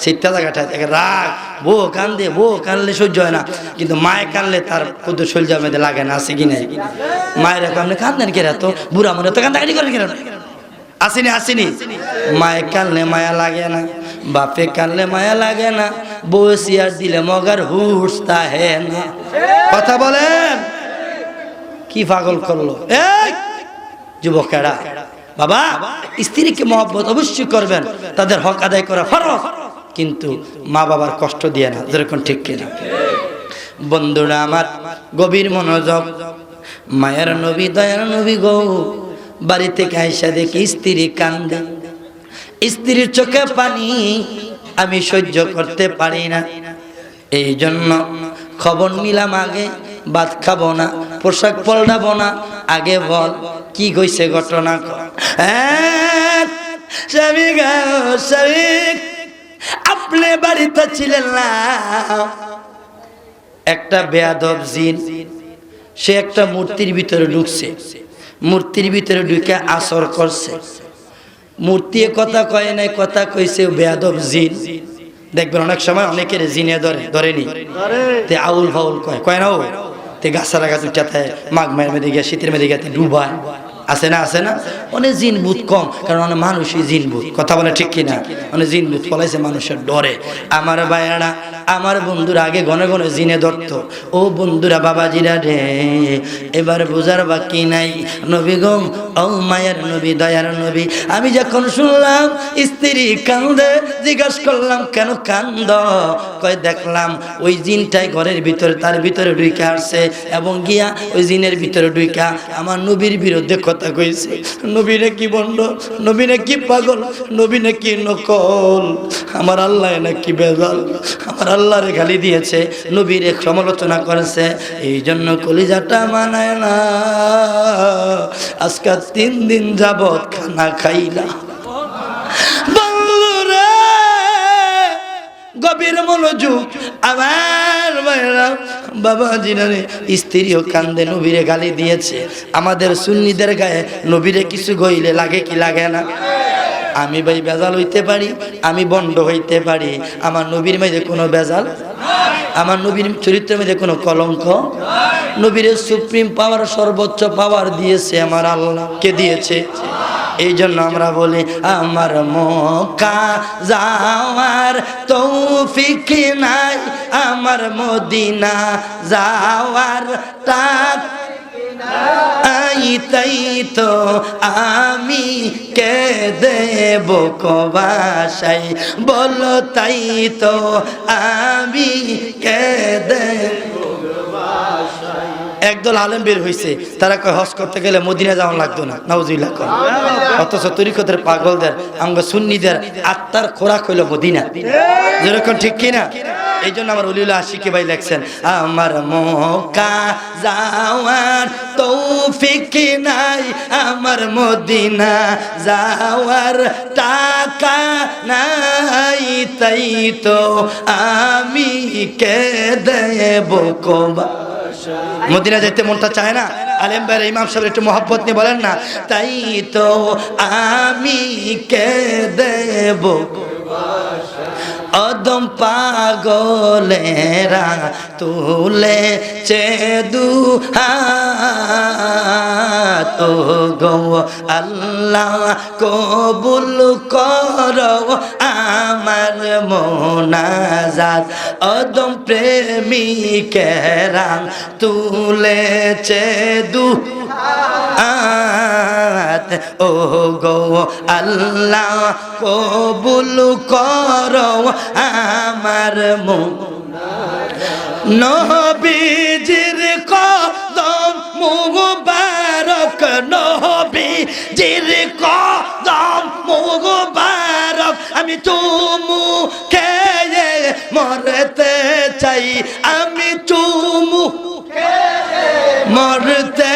শীতটা জায়গাটা রাগ। বউ কান্দে, বউ কানলে সহ্য হয় না, কিন্তু মায়ে কানলে তার কুদ্দু শরীর মধ্যে লাগে না, আছে কি নাই? মায়ের আপনি কান্দেন কেরা, তো বুড়া মনে তো কান্দাকাটি করেন কেন? আসেনি আসেনি? মায়ে কানলে মায়া লাগে না, বাপে কানলে মায়া লাগে না, বউ সিয়ার দিলে মগার হুশ তাহে না। কথা বলেন, কি পাগল করলো এই যুবকেরা? বাবা, স্ত্রীকে মহব্বত অবশ্যই করবেন, তাদের হক আদায় করা ফরজ, কিন্তু মা বাবার কষ্ট দিয়ে না, যেরকম ঠিক কিনা? বন্ধুরা আমার, গভীর মনোযোগ, মায়ের নবী, দয়ার নবী গো বাড়ি থেকে আইসা দেখি স্ত্রী কান্দে, স্ত্রীর চোখে পানি আমি সহ্য করতে পারি না, এই জন্য খবর নিলাম, আগে ভাত খাবো না, পোশাক পাল্টাবো না, আগে বল কি কইছে ঘটনা। স্বামী গো স্বামী, আপনি বাড়িতে ছিলেন না, একটা বেয়াদব জিন সে একটা মূর্তির ভিতরে ঢুকছে, মূর্তির ভিতরে ঢুকে আসর করছে, মূর্তি কথা কয় নাই, কথা কইছে বেয়াদব জিন। দেখবেন অনেক সময় অনেকের জিনে ধরেনি, তে আউল ফাউল কয় না, ও তে গাছারা গাছ উঠাতে মাঘ মায়ের মেয়েদের গিয়ে শীতের মেয়েদের গিয়ে ডুবায়, আছে না আছে না? অনেক জিন ভূত কম, কারণ অনেক মানুষই জিন ভূত। কথা বলে ঠিক কিনা? অনেক জিন ভূত ফলাইছে মানুষের ডরে। আমার ভাইয়ারা, আমার বন্ধুরা আগে ঘন ঘন জিনে ধরত। ও বন্ধুরা, বাবাজিরা রে, এবার বোঝার বাকি নাই। নবী গো, ও মায়ের নবী, দয়ার নবী, আমি যখন শুনলাম স্ত্রী কান্দে, জিজ্ঞাসা করলাম কেন কান্দ? কয় দেখলাম ওই জিনটাই ঘরের ভিতরে, তার ভিতরে ঢুকে আসছে এবং গিয়া ওই জিনের ভিতরে ঢুকা আমার নবীর বিরুদ্ধে কথা কইছে। নবী নাকি বন্ড, নবী নাকি পাগল, নবী নাকি নকল, আমার আল্লাহ নাকি বেজাল, আমার আল্লাহরে গালি দিয়েছে, নবীরে সমালোচনা করেছে, এই জন্য কলিজাটা মানায় না। আজকে 3 দিন যাবত খানা খাইলা। গভীর মনোযোগ আমার ভাইরা, বাবা জিনারে, স্ত্রীও কান্দে, নবীরে গালি দিয়েছে। আমাদের সুন্নিদের গায়ে নবীরে কিছু গইলে লাগে কি লাগে না? আমি ভাই বেজাল হইতে পারি, আমি বন্ড হইতে পারি, আমার নবীর মধ্যে কোনো বেজাল, আমার নবীর চরিত্রের মধ্যে কোনো কলঙ্ক। নবীরে সুপ্রিম পাওয়ার, সর্বোচ্চ পাওয়ার দিয়েছে আমার আল্লাহ। কে দিয়েছে? এই জন্য আমরা বলি আমার মক্কা যাওয়ার তৌফিক নাই, আমার মদিনা যাওয়ার টাক তাই তো আমি কে দেব কবাসাই, বলো তাই তো আমি কে দেব। একদল আলেম বের হইছে, তারা কয় হজ করতে গেলে মদিনা যাওয়া লাগতো না, নাউজুবিল্লাহ। অথচ তরিকতের পাগলদের আমরা সুন্নিদের আত্মার খোরাক হইল মদিনা, যেরকম ঠিক কিনা? এই জন্য আমার ওলিউল্লাহ আশিকি ভাই লেখছেন, আমার মক্কা যাওয়ার তৌফিক নাই, আমার মদিনা যাওয়ার টাকা নাই, তাই তো আমি কে দেব কবা। মদিনা যেতে মনটা চায় না? আলেম ভাই ইমাম সাহেব একটু মহব্বত নিয়ে বলেন না, তাই তো আমি কে দেব। অদম পাগলেরা তুলে চেদু হাত, গো আল্লাহ কবুল করো আমার মোনাজাত। অদম প্রেমিকেরা তুলে চেদু হাত, ও গো আল্লাহ কবুল করো আমার নবীজির কদম মুবারক, নবীজির কদম মুবারক, আমি চুমু খেয়ে মরতে চাই, আমি চুমু মরতে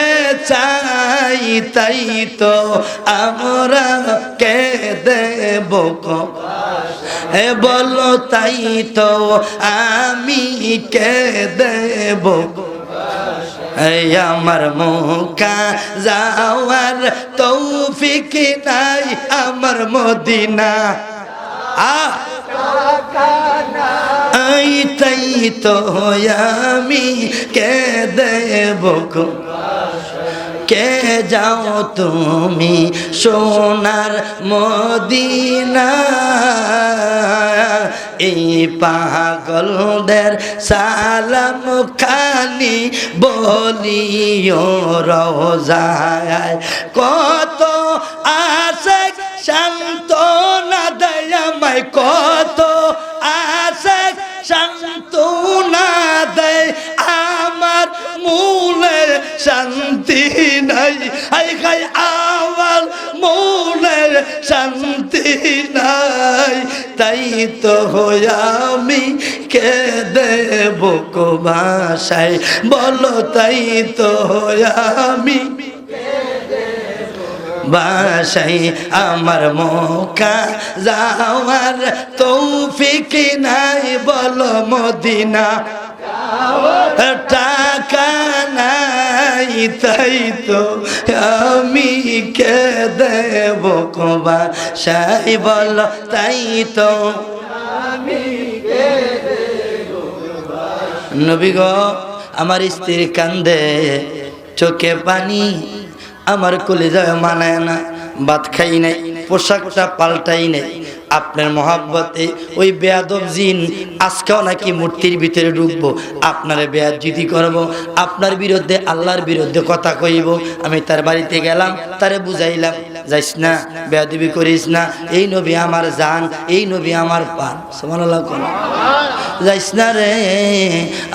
চাই, তাই তো আমরা কে দেব হে বলো, তাই তো আমি কে দেব। এই আমার মক্কা যাওয়ার তৌফিক নাই, আমার মদিনা তাই তো আমি কে দেব। কে যাও তুমি সোনার মদিনা, এই পাগলদের সালাম খানি বলিও রোজায়, কত আশিক সান্ত্বনা দেয় আমায়, কত আশিক সান্ত্বনা দেয়, আমার মূলে শান্তি নাই, আই খাই আমার মূলে শান্তি নাই, তাই তো আমি কে দেব কবাসায়, বলো তাই তো আমি বাসাই, আমার মক্কা যাওয়ার তৌফিক নাই, বলো মদিনা টাকা নাই, তাই তো আমি কে দেব কবাসাই, বলো তাই তো আমি কে দেব। নবী গো আমার স্ত্রী কান্দে, চোখে পানি, আমার কলিজায় মানায় না, ভাত খাই নাই, পোশাকটা পাল্টাই নাই, আপনার মহাব্বতে ওই বেয়াদব জিন আজকেও নাকি মূর্তির ভিতরে ঢুকবো, আপনারে বেয়াজ্জিতি করব, আপনার বিরুদ্ধে আল্লাহর বিরুদ্ধে কথা কইব। আমি তার বাড়িতে গেলাম, তারে বুঝাইলাম, যাইস না, বেয়াদবি করিস না, এই নবী আমার জান, এই নবী আমার পান, সুবহানাল্লাহ, যাইস না রে,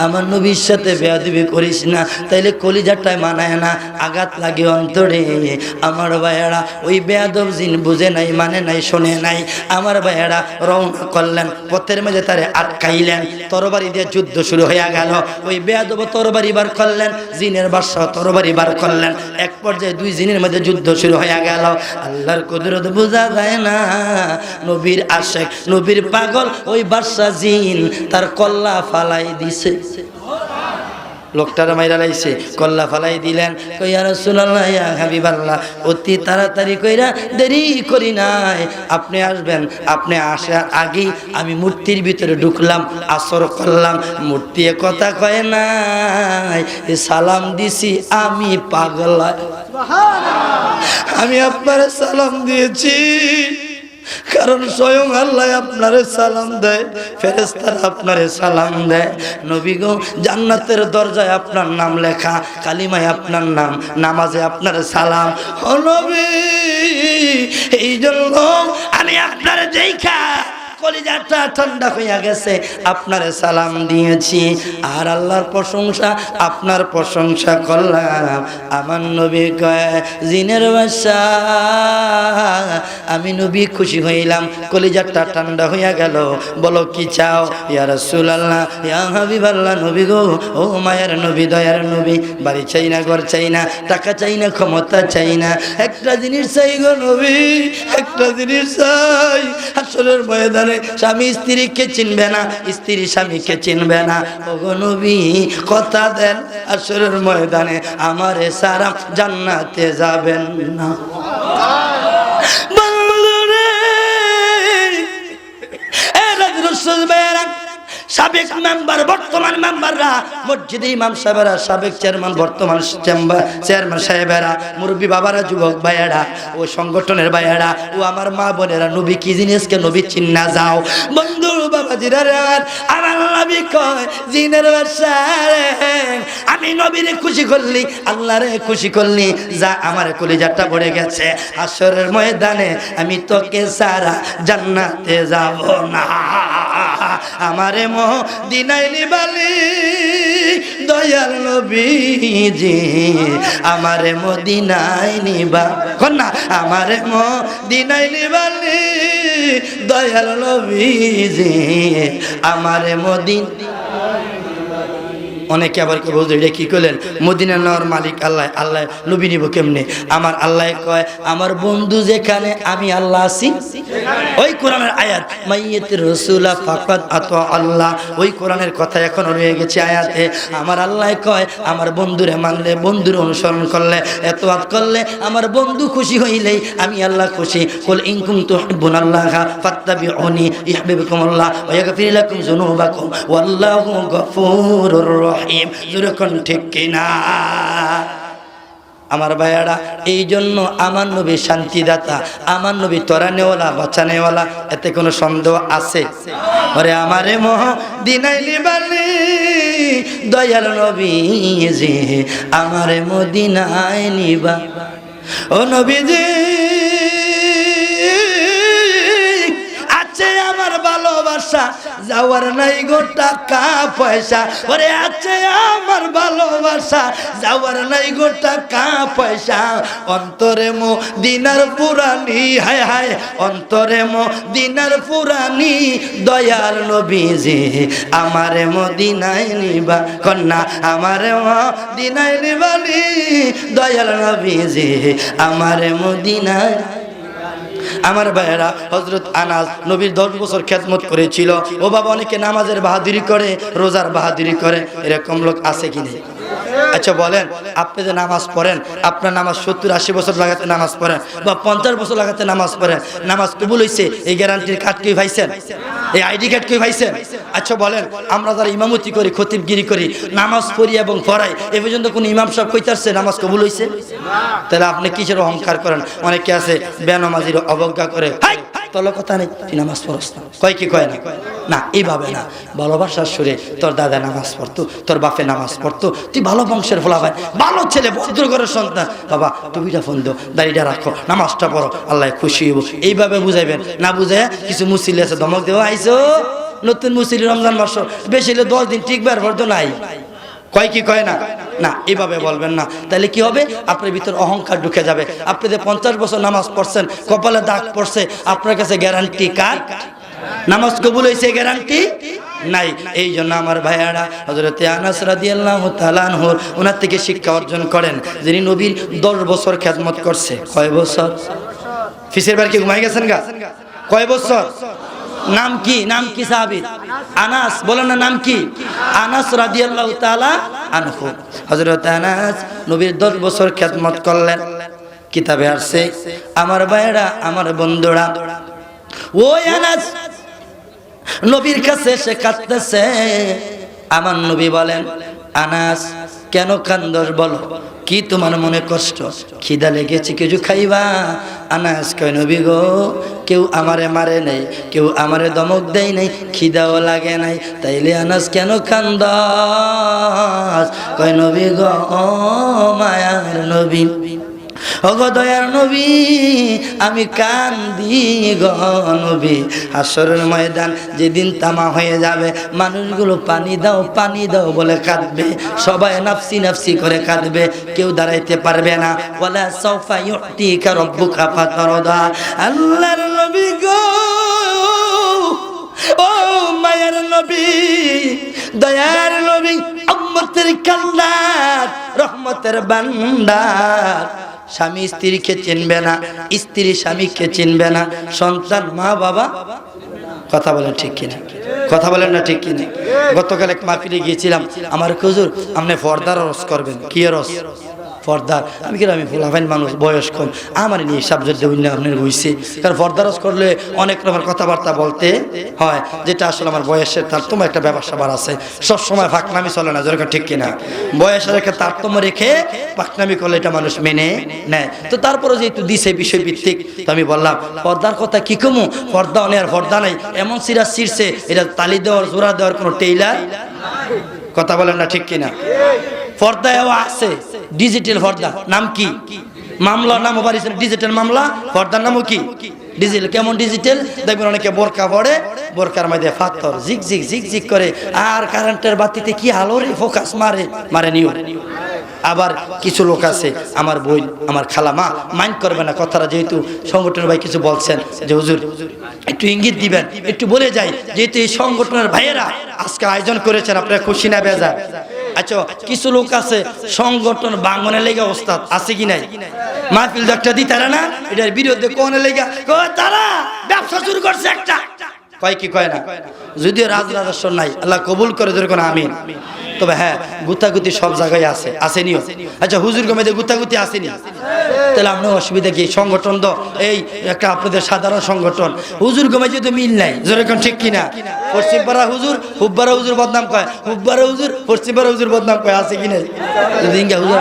আমার নবীর সাথে বেয়াদবি করিস না, তাইলে কলিজাটায় মানায় না, আঘাত লাগে অন্তরে। আমার ভাইয়েরা ওই বেয়াদব জিন বুঝে নাই, মানে নাই, শোনে নাই। আমার ভাইয়েরা রওনা করলেন, পথের মাঝে তারে আটকাইলেন, তরবারি দিয়ে যুদ্ধ শুরু হয়ে গেল। ওই বেয়াদব তরবারি বার করলেন, জিনের বাদশা তরবারি বার করলেন, এক পর্যায়ে দুই জিনের মধ্যে যুদ্ধ শুরু হয়ে গেল। আল্লাহর কুদরত বোঝা যায় না, নবীর আশেক, নবীর পাগল ওই বাদশা জিন তার কল্লা ফালাই দিছে, লোকটার মাইরা লাইছে, কল্লা ফালাই দিলেন। কই ইয়া রাসূলুল্লাহ, ইয়া হাবিবাল্লাহ, অতি তাড়াতাড়ি কইরা, দেরি করি নাই, আপনি আসবেন, আপনি আসার আগেই আমি মূর্তির ভিতরে ঢুকলাম, আসর করলাম, মূর্তি কথা কয় নাই, সালাম দিছি আমি পাগল, আমি আপনার সালাম দিয়েছি, কারণ স্বয়ং আল্লাহ আপনারে সালাম দেয়, ফেরেশতারা আপনারে সালাম দেয়। নবী গো, জান্নাতের দরজায় আপনার নাম লেখা, কালিমায় আপনার নাম, নামাজে আপনার সালাম। ও নবী, এই জন্য আমি আপনার দেখা কলিজাটা ঠান্ডা হইয়া গেছে, আপনারে সালাম দিয়েছি। আর আল্লাহর প্রশংসা, আপনার প্রশংসা করলাম। আমার নবী কয়, জিনের বাদশা, আমি নবী খুশি হইলাম, কলিজাটা ঠান্ডা হইয়া গেল। বলো কি চাও? ইয়া রাসূলুল্লাহ, ইয়া হাবিবাল্লাহ, নবী গো, ও মায়ের নবী, দয়ার নবী, বাড়ি চাই না, ঘর চাই না, টাকা চাই না, ক্ষমতা চাই না, একটা জিনিস চাই গো নবী, একটা জিনিস চাই। হাসরের ময়দানে স্বামী স্ত্রীকে চিনবে না, স্ত্রী স্বামীকে চিনবে না। ওগো নবী, কথা দেন হাসরের ময়দানে আমারে সারা জান্নাতে যাবেন না। বন্ধুরে, এ রাসূল বেরা, সাবেক মেম্বার, বর্তমান মেম্বাররা, মসজিদে ইমাম সাহেবেরা, সাবেক চেয়ারম্যান, বর্তমান চেয়ারম্যান সাহেবেরা, মুরব্বী বাবারা, যুবক ভাইয়েরা, ও সংগঠনের ভাইয়েরা, ও আমার মা বোনেরা, নবী কি জিনিসকে নবী চিন্না যাও। বন্ধু বাবাজিরা, আমার নবী কয়, জিনের বাদশা, আমি নবীরে খুশি করলি, আল্লাহরে খুশি করলি, যা আমার কলিজাটা পড়ে গেছে। হাসরের ময়দানে আমি তোকে সারা জান্নাতে যাব না। আমারে মদিনায় নিবালি দয়াল নবীজি, আমারে মদিনায় নিবা, কন্যা, আমারে মদিনায় নিবালি দয়াল নবীজি, আমারে মদিনা। অনেকে আবার বুঝে এটা কি করলেন, মদিনা নেওয়ার মালিক আল্লাহ, আল্লাহ নবী নিব কেমনে? আমার আল্লাহ কয়, আমার বন্ধু যেখানে আমি আল্লাহ আছি। ওই কোরআনের আয়াত, মাইয়াতির রাসূলা ফাকাদ আতা আল্লাহ, ওই কোরআনের কথা এখনো রয়ে গেছে আয়াতে। আমার আল্লাহ কয়, আমার বন্ধুরে মানলে, বন্ধুর অনুসরণ করলে, এতআত করলে, আমার বন্ধু খুশি হইলেই আমি আল্লাহ খুশি। কুল ইন কুনতুম তুহিব্বুনাল্লাহা ফাত্তাবিউনি ইউহিব্বুকুমুল্লাহ ওয়া ইয়াগফির লাকুম যুনুবাকুম ওয়াল্লাহু গফুরুর রহিম। যেরকম ঠিক কিনা? আমার ভাইয়ারা, এই জন্য আমার নবী শান্তিদাতা, আমার নবী তরানেওয়ালা, বাঁচানেওয়ালা, এতে কোনো সন্দেহ আছে? ওরে আমারে মদিনায় নিবালি দয়াল নবীজি, আমারে মদিনায় নিবা। ও নবীজি, আছে আমার ভালোবাসা, যাওয়ার নাই গো টাকা পয়সা। ওরে আছে আমার ভালোবাসা, যাওয়ার নাই গো টাকা পয়সা। অন্তরে মদিনার পুরানি, হায় হায়, অন্তরে মদিনার পুরানি দয়াল নবীজি, আমারে মদিনায় নিবা, কন্যা, আমারে মদিনায় নিবানি দয়াল নবীজি, আমারে মদিনায়। আমার ভাইয়েরা, হযরত আনাস নবীর 10 বছর খেদমত করেছিল। ও বাবা, অনেকে নামাজের বাহাদুরি করে, রোজার বাহাদুরি করে, এরকম লোক আছে কি নেই? আচ্ছা বলেন, আপনি যে নামাজ পড়েন, আপনার নামাজ 70-80 বছর লাগাতে নামাজ পড়েন, বা 50 বছর লাগাতে নামাজ পড়েন, নামাজ কবুল হয়েছে, এই গ্যারান্টির কার্ড কি পাইছেন? এই আইডি কার্ড কি পাইছেন? আচ্ছা বলেন, আমরা যারা ইমামতি করি, খতিবগিরি করি, নামাজ পড়ি এবং পড়াই, এ পর্যন্ত কোন ইমাম সাহেব কইতাছে নামাজ কবুল হয়েছে? তাহলে আপনি কিসের অহংকার করেন? অনেকে আছে বেনামাজির অবজ্ঞা করে, হাই তোর কথা নেই, তুই নামাজ পড়স না, কয় কি কয় না? না, এইভাবে না, ভালোবাসার সুরে, তোর দাদা নামাজ পড়তো, তোর বাপে নামাজ পড়তো, তুই ভালো বংশের ফলা ভাই, ভালো ছেলে, ভদ্র ঘরের সন্তান, বাবা টুপিটা ফোন দো, দাড়িটা রাখো, নামাজটা পড়ো, আল্লাহ খুশি হইব, এইভাবে বুঝাইবেন। না বুঝাই কিছু মুসিলি আছে ধমক দেওয়া, আইসো নতুন মুসিলি, রমজান মাস বেশি হলে 10 দিন টিকবার ভর্ত নাই, কয় কি কয় না? না, এভাবে বলবেন না। তাহলে কি হবে? আপনার ভিতর অহংকার ঢুকে যাবে। আপনি যে 50 বছর নামাজ পড়ছেন, কপালে দাগ পড়ছে, আপনার কাছে গ্যারান্টি কার্ড, নামাজ কবুল হয়েছে গ্যারান্টি নাই। এই জন্য আমার ভাইয়ারা, হযরতে আনাস রাদিয়াল্লাহু তাআলা আনহু, ওনার থেকে শিক্ষা অর্জন করেন, যিনি নবীর 10 বছর খেদমত করছে। কয় বছর? ফিসের বার কি ঘুমাই গেছেন গা? কয় বছর? নাম কি? নাম কি সাহাবীর? আনাস। বলেন না নাম কি? আনাস রাদিয়াল্লাহু তাআলা আনহু। হযরত আনাস নবীর 10 বছর খেদমত করলেন। কিতাবে আসছে, আমার ভাইয়েরা, আমার বন্ধুরা, ওই আনাস নবীর কাছে এসে কাঁদতেছে। আমার নবী বলেন, আনাস কেন কান্দস বলো, কি তোমার মনে কষ্ট? খিদা লেগেছে, কিছু খাইবা? আনাস কয় নবী গো, কেউ আমারে মারে নাই, কেউ আমারে দমক দেয় নাই, খিদাও লাগে নাই, তাইলে আনাস কেন কান্দস? কয় নবী গো, ও মায়ার নবী, ওগো দয়ার নবী, আমি কান্দি গো নবী। হাসরের ময়দান যেদিন তামা হয়ে যাবে, মানুষগুলো পানি দাও পানি দাও বলে কাঁদবে, সবাই নাফসি নাফসি করে কাঁদবে, কেউ দাঁড়াইতে পারবে না। ওয়ালা সাউফা ইউতিকা রাব্বুকা ফাতারদা। আল্লাহর নবী গো, ও মায়ের নবী, দয়ার নবী, উম্মতের কান্নার, রহমতের ভান্ডার। স্বামী স্ত্রীকে চিনবে না, স্ত্রী স্বামীকে চিনবে না, সন্তান মা বাবা। কথা বলেন ঠিক কিনা? কথা বলেন না ঠিক কিনা? গতকাল এক মাহফিলে গিয়েছিলাম, আমার হুজুর আপনি পর্দার রস করবেন। কি রস? পর্দার। আমি কিনা, আমি ফুলাফাইন মানুষ, বয়স কম, আমার নিয়ে সাবজেক্ট আপনার হয়েছে। কারণ পর্দারস করলে অনেক রকমের কথাবার্তা বলতে হয়, যেটা আসলে আমার বয়সের তারতম্য একটা ব্যাপার স্যাপার আছে। সবসময় ফাঁকনামি চলে না, যেরকম ঠিক কিনা? বয়সের একটা তারতম্য রেখে ফাঁকনামি করলে এটা মানুষ মেনে নেয়। তো তারপরে যেহেতু দিছে বিষয় ভিত্তিক, তো আমি বললাম পর্দার কথা কি কমু, পর্দা অনেক আর পর্দা নাই, এমন সিরাজ ছিঁড়ছে, এটা তালি দেওয়ার জোড়া দেওয়ার কোনো টেইলার। কথা বলেন না ঠিক কিনা? পর্দায়ও আছে ডিজিটাল পর্দা। নাম কি? মামলার নামও পারিছেন ডিজিটাল মামলা, পর্দার নামও কি? ডিজিটাল। কেমন ডিজিটাল? দেখবেন অনেকে বোরকা পড়ে, বোরকার মধ্যে পাথর ঝিক ঝিক ঝিক ঝিক করে, আর কারেন্টের বাতিতে কি আলো রে ফোকাস মারে নিও। আবার কিছু লোক আছে, আমার বোন, আমার খালামা মাইন্ড করবে না কথাটা, যেহেতু সংগঠনের ভাই কিছু বলছেন যে হুজুর একটু ইঙ্গিত দিবেন, একটু বলে যাই, যেহেতু এই সংগঠনের ভাইয়েরা আজকে আয়োজন করেছেন, আপনারা খুশি না বেজার? আচ্ছা, কিছু লোক আছে সংগঠন বাঙ্গনের লেগে ওস্তাদ, আছে কি নাই? মাহফিল একটা দিই তারা না, এটার বিরুদ্ধে কোনে লেগে তারা ব্যবসা শুরু করছে একটা, কয় কি কয় না? যদিও রাজরাজস্ব নাই, আল্লাহ কবুল করে যেরকম আমিন। তবে হ্যাঁ, গুতাগুতি সব জায়গায় আছে, আসেনিও। আচ্ছা, হুজুর গমেতে গুতাগুতি আসেনি, তাহলে আপনার অসুবিধা কি? সংগঠন তো এই একটা আপনাদের সাধারণ সংগঠন, হুজুর গমে যেহেতু মিল নাই, যেরকম ঠিক কিনা? পশ্চিমপাড়া হুজুর হুব্বারা হুজুর বদনাম কয়, হুব্বারা হুজুর পশ্চিমপাড়া হুজুর বদনাম কয়, আছে কি নাই? হুজুর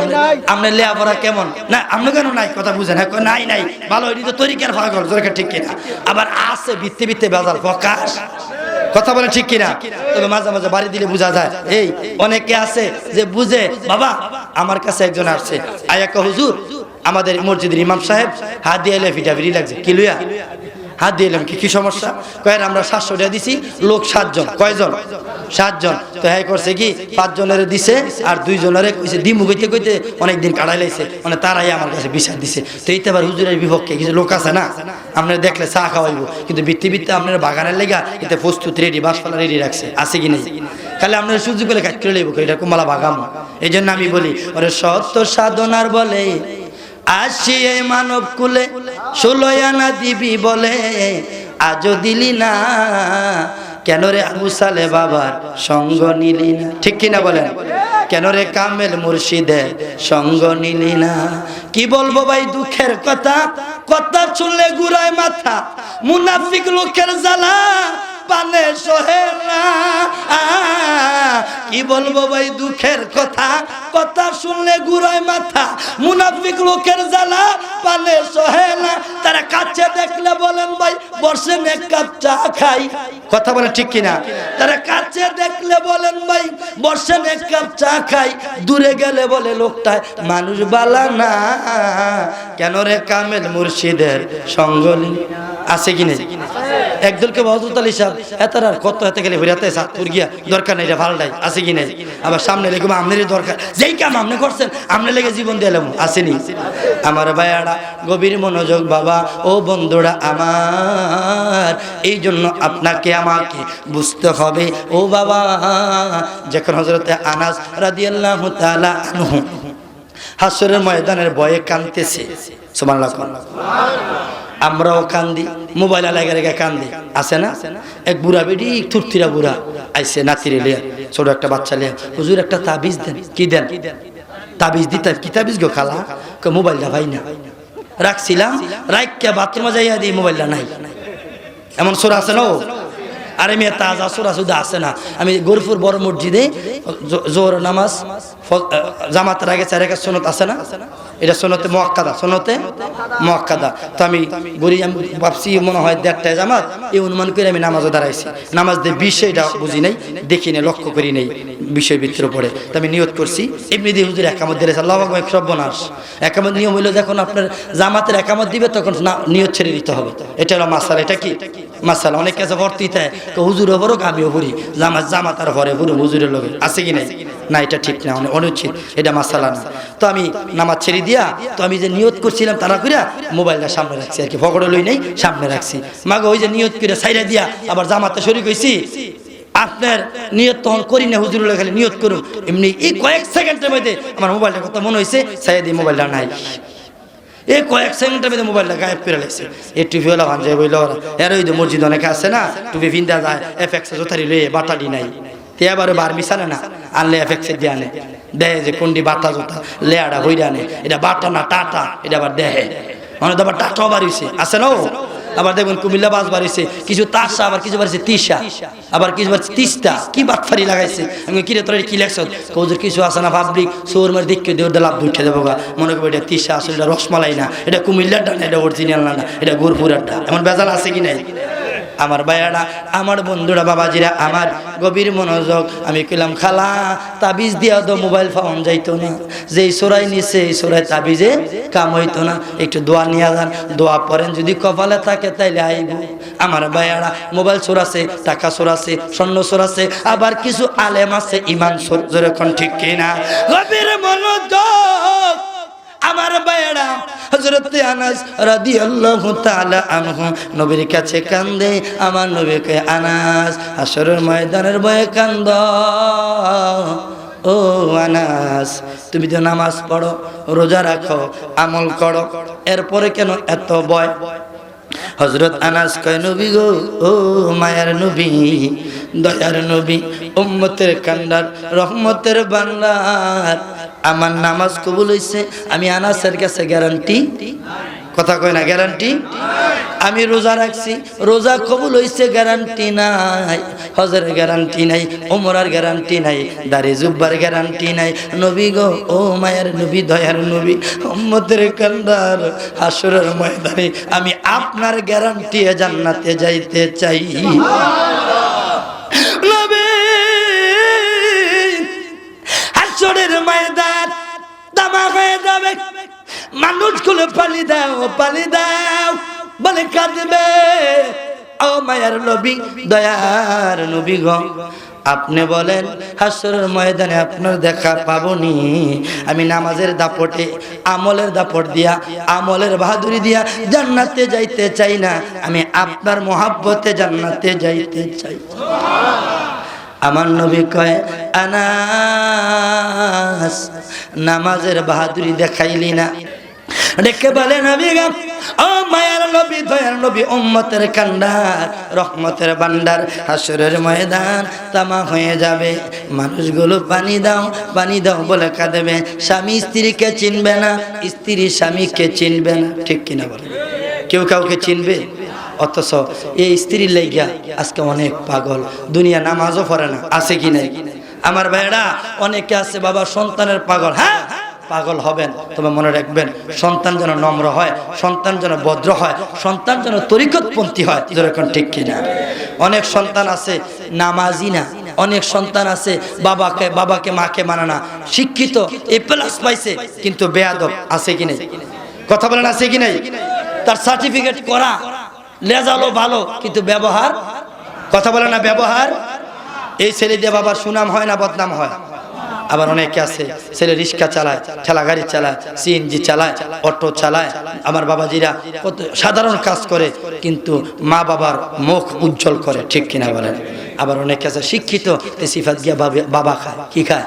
আপনার লেয়াপড়া কেমন? না আপনি কেন নাই? কথা বুঝেন? হ্যাঁ, নাই নাই, ভালো, এটি তো তরিকার পাগল, যেরকম ঠিক কিনা? আবার আছে ভিত্তি ভিত্তি বেজাল প্রকাশ। কথা বলে ঠিক কিনা? তবে মাঝে মাঝে বাড়ি দিলে বোঝা যায়। এই অনেকে আছে যে বুঝে, বাবা আমার কাছে একজন আসছে, আয়াকা হুজুর আমাদের মসজিদের ইমাম সাহেব হাত দিয়ে এলে ফিটাফিটি লাগছে, কি লইয়া হাত দিয়ে এলাম, কি সমস্যা? কয়ের আমরা 700 টাকা দিছি, লোক 7 জন। কয়জন? 7 জন। তো হ্যাঁ করছে কি, 5 জনের দিছে আর 2 জনের কইছে দিমু কইতে কইতে অনেকদিন কাটাই লাইছে, মানে তারাই আমার কাছে বিচার দিছে। তো এইটা আবার হুজুরের বিপক্ষে কিছু লোক আছে না, আপনারা দেখলে চা খাওয়াইব, কিন্তু বৃত্তি আপনার বাগানের লেগা এতে প্রস্তুত রেডি, বাসপালা রেডি রাখছে, আছে কি নেই? খালি আপনার সুযোগ পেলে কাজ করে লইব, এটা কুমালা বাগাম। এই জন্য আমি বলি, ওরে সত্য সাধনার বলে আসি এই মানব কুলে, 16 আনা দিবি বলে আজও দিলি না, কেন রে আবু সালে বাবার সঙ্গ নিলি না? ঠিক কিনা বলেন? কেন রে কামেল মুর্শিদের সঙ্গ নিলি না? কি বলবো ভাই দুঃখের কথা, কথা শুনলে ঘুরায় মাথা, মুনাফিক লোকের জ্বালা পানে সহে না। কি বলবো ভাই দুঃখের কথা, কথা শুনলে ঘুরায় মাথা, মুনাফিক লোকের জ্বালা পানে সহে না। তারা কাছে দেখলে বলেন ভাই বসেন এক কাপ চা খাই। কথা বলে ঠিক কিনা? তারা কাছে দেখলে বলেন ভাই বসেন এক কাপ চা খাই, দূরে গেলে বলে লোকটায় মানুষ বালা না, কেন রে কামেল মুর্শিদের সঙ্গলি। আছে কি নেই? একদলকে হযরত আলী সাহেব এতার আর কত হাতে গেলে হইরাতে সাতপুর গিয়া দরকার নেই, এটা ভালটাই, আছে কি নেই? আবার সামনে লেগে আমনেরই দরকার, যেই কাম আপনি করছেন আমনে লেগে জীবন দিলাম, আসেনি? আমার ভাইয়ারা গভীর মনোযোগ বাবা, ও বন্ধুরা আমার, এই জন্য আপনাকে আমাকে বুঝতে হবে ও বাবা। যখন হযরতে আনাস রাদিয়াল্লাহু তাআলা আনহু হাসরের ময়দানের ভয়ে কাঁদতেছে, সুবহানাল্লাহ, আমরাও কান্দি, মোবাইল আলাইগা রেখে কান্দি, আছে না? এক বুড়া বেডি থুরথিরা বুড়া আইসে নাতিরে লিয়া, ছোট একটা বাচ্চা লিয়া, হুজুর একটা তাবিজ দেন। কি দেন? তাবিজ দিতে। কি তাবিজ গো খালা? মোবাইলটা ভাই না রাখছিলাম, রাইকা বাথরুমে যাইয়া দিই, মোবাইলটা নাই। এমন সোর আছে না? আরে মেয়ে তাজা সুরা শুধু আছে না, আমি গরুপুর বড় মসজিদে জোহর নামাজ জামাতের আগে 4 রাকাত সুন্নাত আছে না, এটা সুন্নতে মুআক্কাদা, সুন্নতে মুআক্কাদা। তো আমি ভাবছি মনে হয় 1:30টায় জামাত, এই অনুমান করে আমি নামাজও দাঁড়াইছি। নামাজ দিয়ে বিষয়টা বুঝি নাই, দেখি নাই, লক্ষ্য করি নাই বিষয় ভিতরে পড়ে। তো আমি নিয়ত করছি এমনি দিয়ে হুজুর একামত দিয়েছে, আল্লাহু আকবার, সর্বনাশ। একামত নিয়ম হইলো যখন আপনার জামাতের একামত দিবে তখন নিয়ত ছেড়ে দিতে হবে, এটা হলো মাসালা। এটা কি মাসালা? অনেক কাছে ভর্তি থাকে তো হুজুরও পড়ুক আমিও পড়ি, জামাত আর পরে পুরো হুজুরের লোক আছে কি নাই? না, এটা ঠিক না, অনুচিত, এটা মাসালা না। তো আমি নামাজ ছেড়ে দিয়া, তো আমি যে নিয়ত করছিলাম তারা কইরা মোবাইলটা সামনে রাখছি আর কি, পকেটে লই নাই, সামনে রাখছি। মাগো ওই যে নিয়ত করে সাইরা দিয়া আবার জামাতে শরীক হইছি, আপনার নিয়ত তখন করি না, হুজুরের খালি নিয়ত করুন, এমনি এই কয়েক সেকেন্ডের মধ্যে আমার মোবাইলটা কথা মনে হয়েছে, সাইয়া দিয়ে মোবাইলটা নাই, এই কয়েক সেকেন্ডের মধ্যে মোবাইলটা গায়েব করে লাগছে। এই টুপিওয়ালা ভান যায় বইল ওরা, এর ওই যে মসজিদ অনেকে আছে না, টুপি ভিন্দা যায়, এফএক্স জোতারি লইয়ে বাটালি নাই, তে এবারে বার মিশানে না, আনলে এফএক্স দিয়ে আনে, দেয় যে কোনটি বাটা জোতা লেয়াটা হইরে আনে, এটা বাটা না টাটা, এটা আবার দেহে, অনেক আবার টাটাও বাড়িয়েছে আছে না। আবার দেখবেন কুমিল্লা বাস বাড়িছে, কিছু তাসা, আবার কিছু বাড়িছে তিসা, আবার কিছু বাড়ছে তিস্তা, কি বাটফারি লাগাইছে। আমি কিরে তোর কি লেখছ? কৌজুর কিছু আছে না পাবলিক সোর মারি দেখে দিয়ে ওটা লাভ উঠে দেবো গা, মনে করবো এটা তিসা, আসলে এটা রসমালাই না, এটা কুমিল্লার ডান, এটা অরিজিনাল না, এটা গুরপুরের ডান, এমন বেজাল আছে কি নাই? আমার ভাইয়ারা, আমার বন্ধুরা, বাবাজিরা, আমার গভীর মনোযোগ। আমি কইলাম খালা তাবিজ দিয়া তো মোবাইল পাওয়া যাইতো না, যেই সোরাই নিছে এই সোরাই তাবিজে কাম হইতো না, একটু দোয়া নিয়ে যান, দোয়া পড়েন, যদি কপালে থাকে তাইলে আইব। আমার ভাইয়ারা, মোবাইল চোরাছে, টাকা চোরাছে, স্বর্ণ চোরাছে, আবার কিছু আলেম আছে ইমান চোর, যেরকম ঠিক কিনা? গভীর মনোযোগ। আমার ভাইয়েরা, হযরত আনাস রাদিয়াল্লাহু তাআলা আনহু নবীর কাছে কান্দে, আমার নবীকে আনাস হাশরের ময়দানের ভয়ে কান্দ, ও আনাস তুমি তো নামাজ পড়ো, রোজা রাখো, আমল করো, এরপরে কেন এত ভয়? হযরত আনাস কয়, নবী গো, ও মায়ার নবী, দয়ার নবী, উম্মতের কান্ডার, রহমতের বান্দার, আমার নামাজ কবুল হইছে, আমি আনাসের কাছে গ্যারান্টি, কথা কয় না, গ্যারান্টি। আমি রোজা রাখছি, রোজা কবুল হইছে, গ্যারান্টি নাই। হজের গ্যারান্টি নাই, ওমরার গ্যারান্টি নাই, দাড়ি জুব্বার গ্যারান্টি নাই। নবী গো, ও মায়ের নবী, দয়ার নবী, উম্মতের কান্ডার, হাসরের ময়দানে আমি আপনার গ্যারান্টি জান্নাতে যাইতে চাই। নবী, হাসরের ময়দান তামা হয়ে যাবে, মানুষগুলো পানি দাও, পানি দাও বলে কাঁদবে। ও মায়ার নবী, দয়ার নবী গো, আপনি বলেন হাসরের ময়দানে আপনার দেখা পাবনি? আমি নামাজের দাপটে, আমলের দাপট দিয়া, আমলের বাহাদুরি দিয়া জান্নাতে যাইতে চাই না, আমি আপনার মহাব্বতে জান্নাতে যাইতে চাই। আমার নবী কয়, আনাস নামাজের বাহাদুরি দেখাইলি না? ডেকে বলে, নবী গো, ও মায়ার নবী, দয়ার নবী, উম্মতের কান্ডার, রহমতের ভান্ডার, হাসরের ময়দান তামা হয়ে যাবে, মানুষগুলো পানি দাও, পানি দাও বলে কাঁদবে। স্বামী স্ত্রীকে চিনবে না, স্ত্রী স্বামীকে চিনবে না, ঠিক কিনা বলে? কেউ কাউকে চিনবে? অথচ এই স্ত্রীর লাইগা আজকে অনেক পাগল, দুনিয়া নামাজও পড়ে না, আছে কি নাই? আমার ভাইরা, অনেকে আছে বাবা সন্তানের পাগল। হ্যাঁ, পাগল হবেন, তবে মনে রাখবেন সন্তান যেন নম্র হয়, সন্তান যেন ভদ্র হয়, সন্তান যেন তরিকতপন্থী হয়, যেরকম ঠিক কিনা? অনেক সন্তান আছে নামাজি না, অনেক সন্তান আছে বাবাকে মাকে মানে না, শিক্ষিত এ প্লাস পাইছে কিন্তু বেয়াদব, আছে কি নাই? কথা বলেন, আছে কি নাই? তার সার্টিফিকেট করা, লেজালো ভালো, কিন্তু ব্যবহার, কথা বলে না, ব্যবহার। এই ছেলে দিয়ে বাবার সুনাম হয় না বদনাম হয়? আবার অনেকে আছে ছেলে রিক্সা চালায়, ঠেলা গাড়ি চালায়, সিএনজি চালায়, অটো চালায়, আমার বাবাজিরা কত সাধারণ কাজ করে কিন্তু মা বাবার মুখ উজ্জ্বল করে, ঠিক কিনা বলেন? আবার অনেকে আছে শিক্ষিত, সিফাত গিয়া বাবা খায়, কি খায়?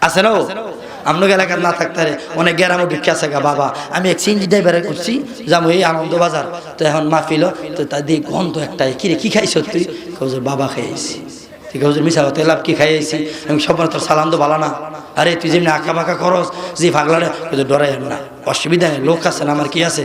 আছে না? আপনার এলাকার না থাকতে অনেক গ্রামে ঢুকে আছে গা, বাবা আমি এক সিএনজি ড্রাইভারে করছি, যাবো এই আনন্দ বাজার, তো এখন মাহফিল, তো তা দিয়ে গন্ধ একটাই, কিরে কি খাইছ তুই? বাবা খাইছি। ঠিক আছে, মিশা হতে লাভ, কি খাইছি? আমি সব তোর সালাম তো ভালো না, আরে তুই যেমনি আঁকা বাঁকা খরচ, যে ফাগলারে ডরাই না, অসুবিধা নেই, লোক আছে না, আমার কি আছে?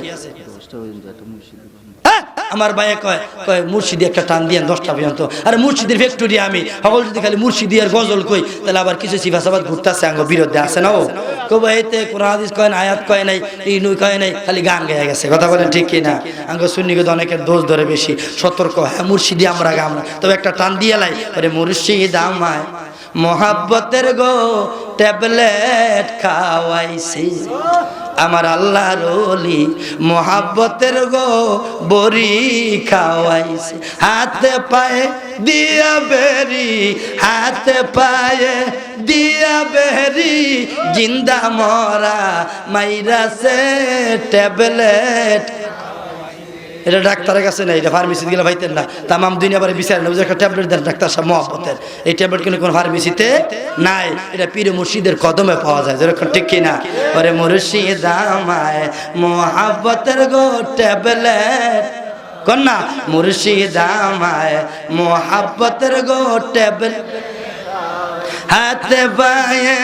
আমার ভাইয়ে কয় কয় মুর্শিদি একটা টান দিয়ে 10টা পর্যন্ত। আর মুর্শিদের ফ্যাক্টরি আমি সকল যদি খালি মুর্শিদি আর গজল কই তাহলে আবার কিছু সিফাসাবাদ ঘুরতেছে আঙ্গ বিরুদ্ধে আছে না। ও কব এতে কোরআন হাদিস কয় না, আয়াত কয় নাই, ইনুই কয় নাই, খালি গান গেয়ে গেছে। কথা বলেন ঠিক কিনা? আঙ্গ সুন্নিকে অনেকের দোষ ধরে বেশি। সতর্ক, হ্যাঁ মুর্শিদি আমরা গাম না, তবে একটা টান দিয়ে লাই ওরে মুর্শিদ আমায় মোহাব্বতের গো ট্যাবলেট খাওয়াইছি, আমার আল্লাহর ওলি মোহাব্বতের গো বড়ি খাওয়াইছে। হাতে পায়ে দিয়া বেরি, হাতে পায়ে দিয়া বেরি, জিন্দা মরা মাইরাছে ট্যাবলেট। এটা ডাক্তারের কাছে নেই, এটা ফার্মেসিতে গেলে পাইতেন না। তামাম দুনিয়া বারে বিচার না, একটা ট্যাবলেট দেন ডাক্তার সাহেব মহব্বতের। এই ট্যাবলেট কিন্তু কোনো ফার্মেসিতে নাই, এটা পীর মুর্শিদের কদমে পাওয়া যায়। যেরকম ঠিক কিনা? ওরে মুর্শিদ আমায় মহব্বতের গো ট্যাবলেট, কন্যা মুর্শিদ আমায় মহব্বতের গো ট্যাবলেট, হাতে পায়ে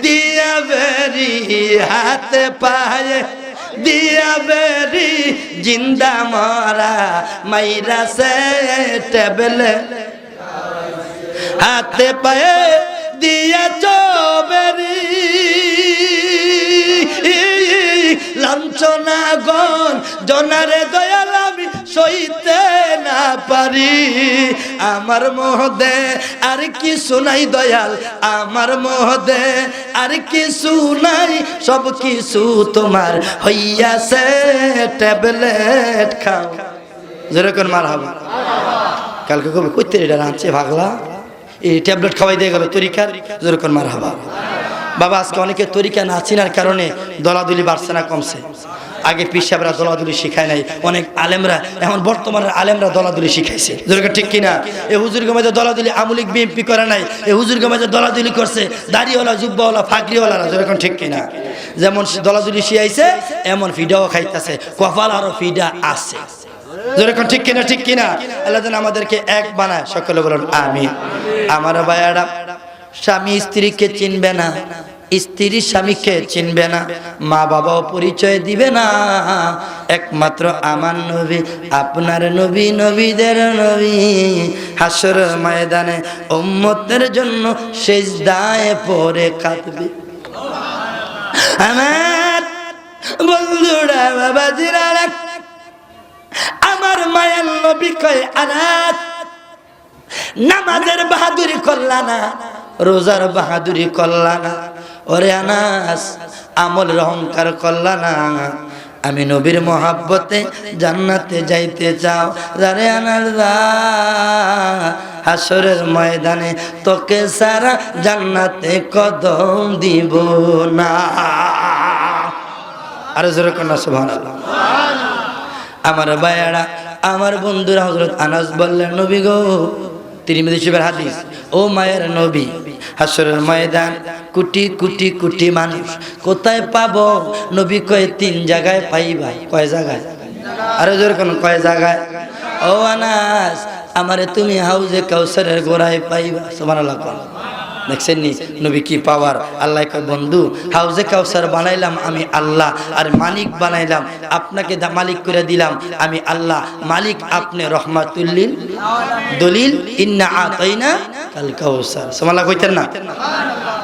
দিয়া বেরি, হাতে পায়ে দিয়া বেরি, জিন্দা মরা মাইরাছে ট্যাবলেট, হাতে পায়ে দিয়া চবেরি, লাঞ্ছনা গন জনারে দয়াল আমি সইতে না পারি, আমার মহদে আর কিছু নাই দয়াল, আমার মহদে আর কিছু নাই, সব কিছু তোমার হইয়াছে ট্যাবলেট খাও। যেরকম মারহাবা। কালকে কবে কইতে এটা রাঁধছে ভাগলা, এই ট্যাবলেট খাওয়াই দিয়ে গেল তরিকার। যেরকম মারহাবা। বাবা আজকে অনেকে তরিকা না চিনার কারণে দলাদলি বাড়ছে না কমছে। আগে পীর সাহেবরা দলাদলি শিখায় নাই, অনেক আলেমরা এখন বর্তমানের আলেমরা দলাদলি শিখাইছে। যেরকম ঠিক কিনা? এ হুজুর গমাজে দলাদলি আমলিক বিএমপি করে নাই, এ হুজুর গমাজে দলাদলি করছে দাড়িওয়ালা জুব্বাওয়ালা ফাকরিওয়ালারা। যেরকম ঠিক কিনা? যেমন দলাদলি শিখাইছে এমন ফিডাও খাইতেছে, কপাল আরো ফিডা আছে। যেরকম ঠিক কিনা? ঠিক কিনা? আল্লাহ যেন আমাদেরকে এক বানায়, সকলে বলুন আমিন। আমার ভাইয়ারা, স্বামী স্ত্রীকে চিনবে না, স্ত্রী স্বামীকে চিনবে না, মা বাবাও পরিচয় দিবে না, একমাত্র আমার নবী, আপনার নবী, নবীদের নবী হাসরের ময়দানে উম্মতের জন্য সিজদায় পড়ে কাঁদবে। আমার বন্ধুরা, বাবাজিরা, আমার মায়ের নবী কয় আনাত নামাজের বাহাদুরি করলা না, রোজার বাহাদুরি করলা না, ওরে আনাস আমলের অহংকার করলা না, আমি নবীর মহাব্বতে জান্নাতে যাইতে চাও, যারে আনার যা হাসরের ময়দানে তোকে সারা জান্নাতে কদম দিব না। আরে জোরে কন্যা সুবহানাল্লাহ। আমার ভাইয়ারা, আমার বন্ধুরা, হযরত আনাস বললেন নবী গো, তিরমিজি শরীফের হাদিস, ও মায়ের নবী, হাসরের ময়দান কোটি কোটি কোটি মানুষ কোথায় পাবো? নবী কয় 3 জায়গায় পাইবা। কয় জায়গায়? আরো জোরে কোন কয় জায়গায়? ও আনাস, আমারে তুমি হাউজে কাউসারের গোড়ায় পাইবা। সুবহানাল্লাহ। দেখছেন নি নবী কি পাওয়ার? আল্লাহ কয় বন্ধু, হাউজে কাউসার বানাইলাম আমি আল্লাহ, আর মালিক বানাইলাম আপনাকে, মালিক করে দিলাম আমি আল্লাহ, মালিক আপনি রহমাতুল লিল দলিল ইন্না আতাইনা কাল কাউসার। সুবহানাল্লাহ কইতেন না?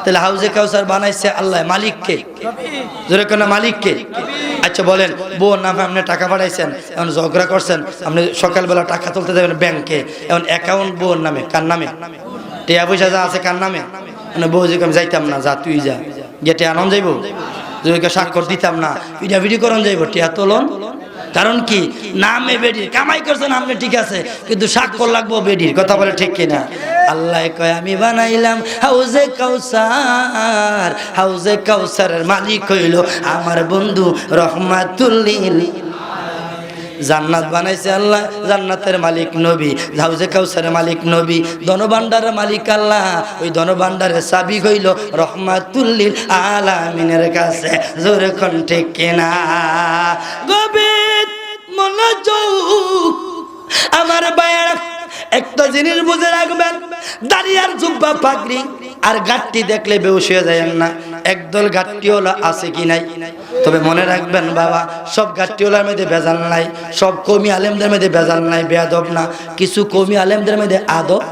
তাহলে হাউজে কাউসার বানাইছে আল্লাহ, মালিককে জোরে কোন মালিককে? আচ্ছা বলেন, বোন নামে আপনি টাকা পাঠাইছেন, এখন ঝগড়া করছেন, আপনি সকালবেলা টাকা তুলতে যাবেন ব্যাংকে, এখন অ্যাকাউন্ট বোন নামে, কার নামে? টিয়া পয়সা যা আছে কার নামে? মানে বউ যে আমি যাইতাম না, যা তুই যা, গিয়ে টিয়া আনন যাইব, স্বাক্ষর দিতাম না, ভিডিও করন যাইব, টিয়া তোলন। কারণ কি? নামে বেডির কামাই করছেন আপনি, ঠিক আছে, কিন্তু স্বাক্ষর লাগবো বেডির। কথা বলে ঠিক কিনা? আল্লাহ কয় আমি বানাইলাম হাউজে কাউসার, হাউজে কাউসারের মালিক হইল আমার বন্ধু রহমাতুল লিল। জান্নাত বানাইছে আল্লাহ, জান্নাতের মালিক নবী, হাউজে কাউসারের মালিক নবী, ধনভাণ্ডারের মালিক আল্লাহ, ওই ধনভাণ্ডারের চাবি হইল রহমাতুল লিল আলামিনের কাছে। জোরে কোন ঠিক কিনা? গভীর মনোযোগ আমার ভাইয়েরা, একটা জিনিস বুঝে রাখবেন, দাড়ি আর জুব্বা পাগড়ি আর গাট্টি দেখলে বেহুশ হয়ে যায় না। একদল গাট্টিওয়ালা আছে কি নাই? তবে মনে রাখবেন বাবা, সব গাট্টিওয়ালার মধ্যে ভেজাল নাই, সব কওমি আলেমদের মধ্যে ভেজাল নাই, বেয়াদব না। কিছু কওমি আলেমদের মধ্যে আদব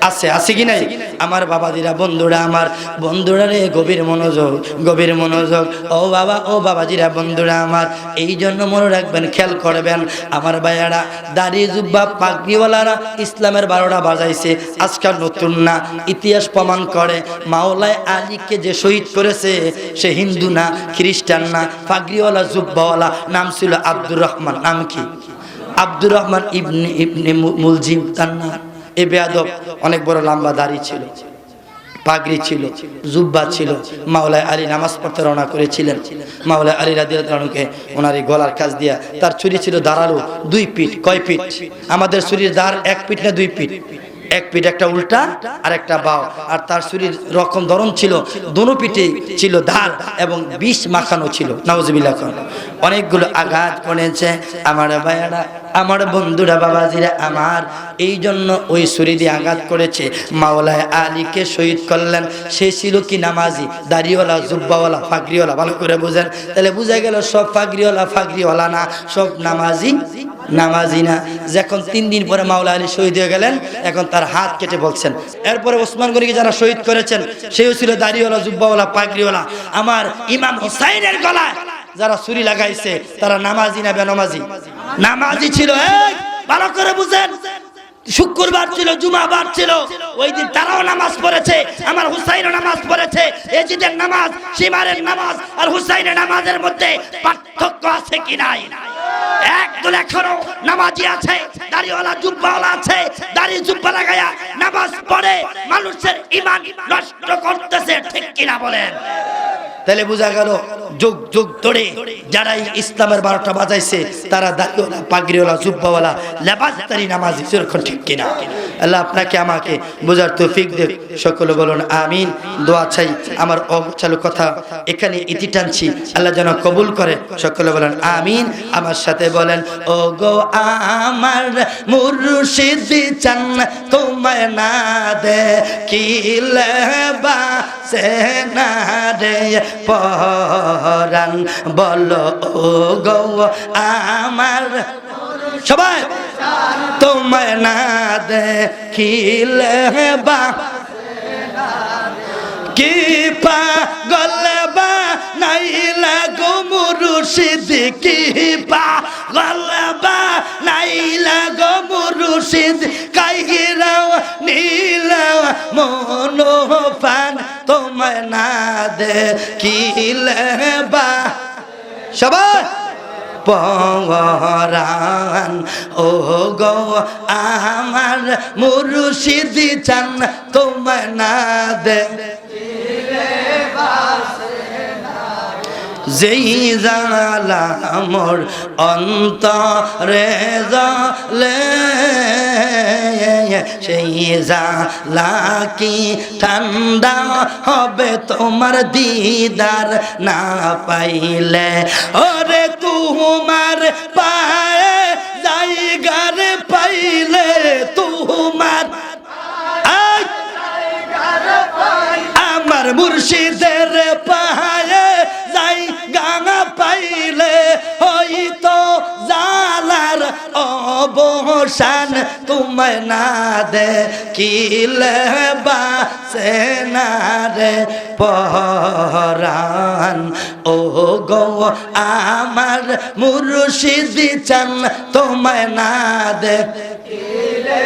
আছে, আছে কি নাই? আমার বাবাজিরা, বন্ধুরা, আমার বন্ধুরা রে, গভীর মনোযোগ, গভীর মনোযোগ। ও বাবা, ও বাবাজিরা, বন্ধুরা আমার, এই জন্য মনে রাখবেন, খেয়াল করবেন আমার ভাইয়ারা, দাড়ি জুব্বা পাগড়িওয়ালারা ইসলামের 12টা বাজাইছে। আজকাল নতুন না, ইতিহাস প্রমাণ করে মাওলানা আলীকে যে শহীদ করেছে সে হিন্দু না, খ্রিস্টান না, পাগড়িওয়ালা জুব্বাওয়ালা, নাম ছিল আব্দুর রহমান। নাম কি? আব্দুর রহমান ইবনে ইবনে মুলজিম তার নাম। এ বেয়াদব অনেক বড় লম্বা দাড়ি ছিল, পাগড়ি ছিল, জুব্বা ছিল। মাওলানা আলী নামাজ পড়তে রওনা করেছিলেন। মাওলানা আলী রাদিয়াল্লাহু আনহুকে ওনার এই গলার কাছ দিয়া, তার ছুরি ছিল ধারালো 2 ফিট। কয় ফিট? আমাদের ছুরির ধার 1 ফিট না 2 ফিট? 1 ফিট, একটা উল্টা আর একটা বাও। আর তার ছুরির রকম ধরন ছিল, দোনো পিঠে ছিল ধার এবং বিষ মাখানো ছিল। নাউজুবিল্লাহ। অনেকগুলো আঘাত করেছে আমার ভাইয়ারা, আমার বন্ধুরা, বাবাজিরা আমার। এই জন্য ওই ছুরি দিয়ে আঘাত করেছে। মাওলানা আলীকে শহীদ করলেন। সে ছিল কি? নামাজি, দাড়িওয়ালা, জুব্বাওয়ালা, ফাগরিওয়ালা। ভালো করে বুঝেন, তাহলে বুঝা গেল সব ফাগরিওয়ালা ফাগরিওয়ালা না, সব নামাজি নামাজি না। যখন 3 দিন পরে মাওলানা আলী শহীদ হয়ে গেলেন, এখন তার হাত কেটে বলছেন। এরপরে ওসমান গনিকে যারা শহীদ করেছেন সেও ছিল দাড়িওয়ালা, জুব্বাওয়ালা, পাগড়িওয়ালা। আমার ইমাম হুসাইনের গলায় যারা ছুরি লাগাইছে তারা নামাজি না বেনামাজি? নামাজি ছিল। ভালো করে বুঝেন, শুক্রবার ছিল, জুমাবার ছিল, ওই দিন তারাও নামাজ পড়েছে। আমার হুসাইনও নামাজ পড়েছে। এজিদের নামাজ, সীমারের নামাজ আর হুসাইনের নামাজের মধ্যে পার্থক্য আছে কি নাই? একদল এখনো নামাজি আছে, দাড়িওয়ালা জুব্বাওয়ালা আছে, দাড়ি জুব্বা লাগায়া নামাজ পড়ে, মানুষের ঈমান নষ্ট করতেছে। ঠিক কিনা বলেন? তাহলে বোঝা গেল যুগ যুগ ধরে যারাই ইসলামের 12টা বাজাইছে তারা দাড়িওয়ালা, পাগড়িওয়ালা, জুব্বাওয়ালা, লেবাসদারি নামাজি। সেরকম ঠিক কিনা? আল্লাহ আপনাকে আমাকে বোঝার তৌফিক দেখ। সকলে বলুন আমিন। দোয়া চাই। আমার অগোছালো কথা এখানে ইতি টানছি, আল্লাহ যেন কবুল করে। সকলে বলেন আমিন। আমার সাথে বলেন, ও গো আমার মুর্শিদ চান তোমায় না দেখিলে বাসে না রে পরাণ। বলো ও গো আমার, সবাই, তোমায় না দেখিলে বা কি পাগল বা নাইলা গো মুর্শিদ, কি পাগল বা নাইলা গো মুর্শিদ, কাইরাও নীলা মন পান তোমায় না দেখিলে বা, সবাই, পরাণ। ও গো আমার মুর্শিদ চান তোমায় না দেখিলে বাসে না। যেই জালা মোর অন্তরে জ্বলে, সেই জালা কি ঠান্ডা হবে তোমার দিদার না পাইলে? ওরে তোমার পায়ে জায়গার পাইলে, তোমার আমার মুর্শিদের পায়ে জায়গা পাইলে হয়তো জালার অবসান তোমায় না দেখিলে বাসে না রে পরাণ। ও গো আমার মুর্শিদ চান তোমায় না দেখিলে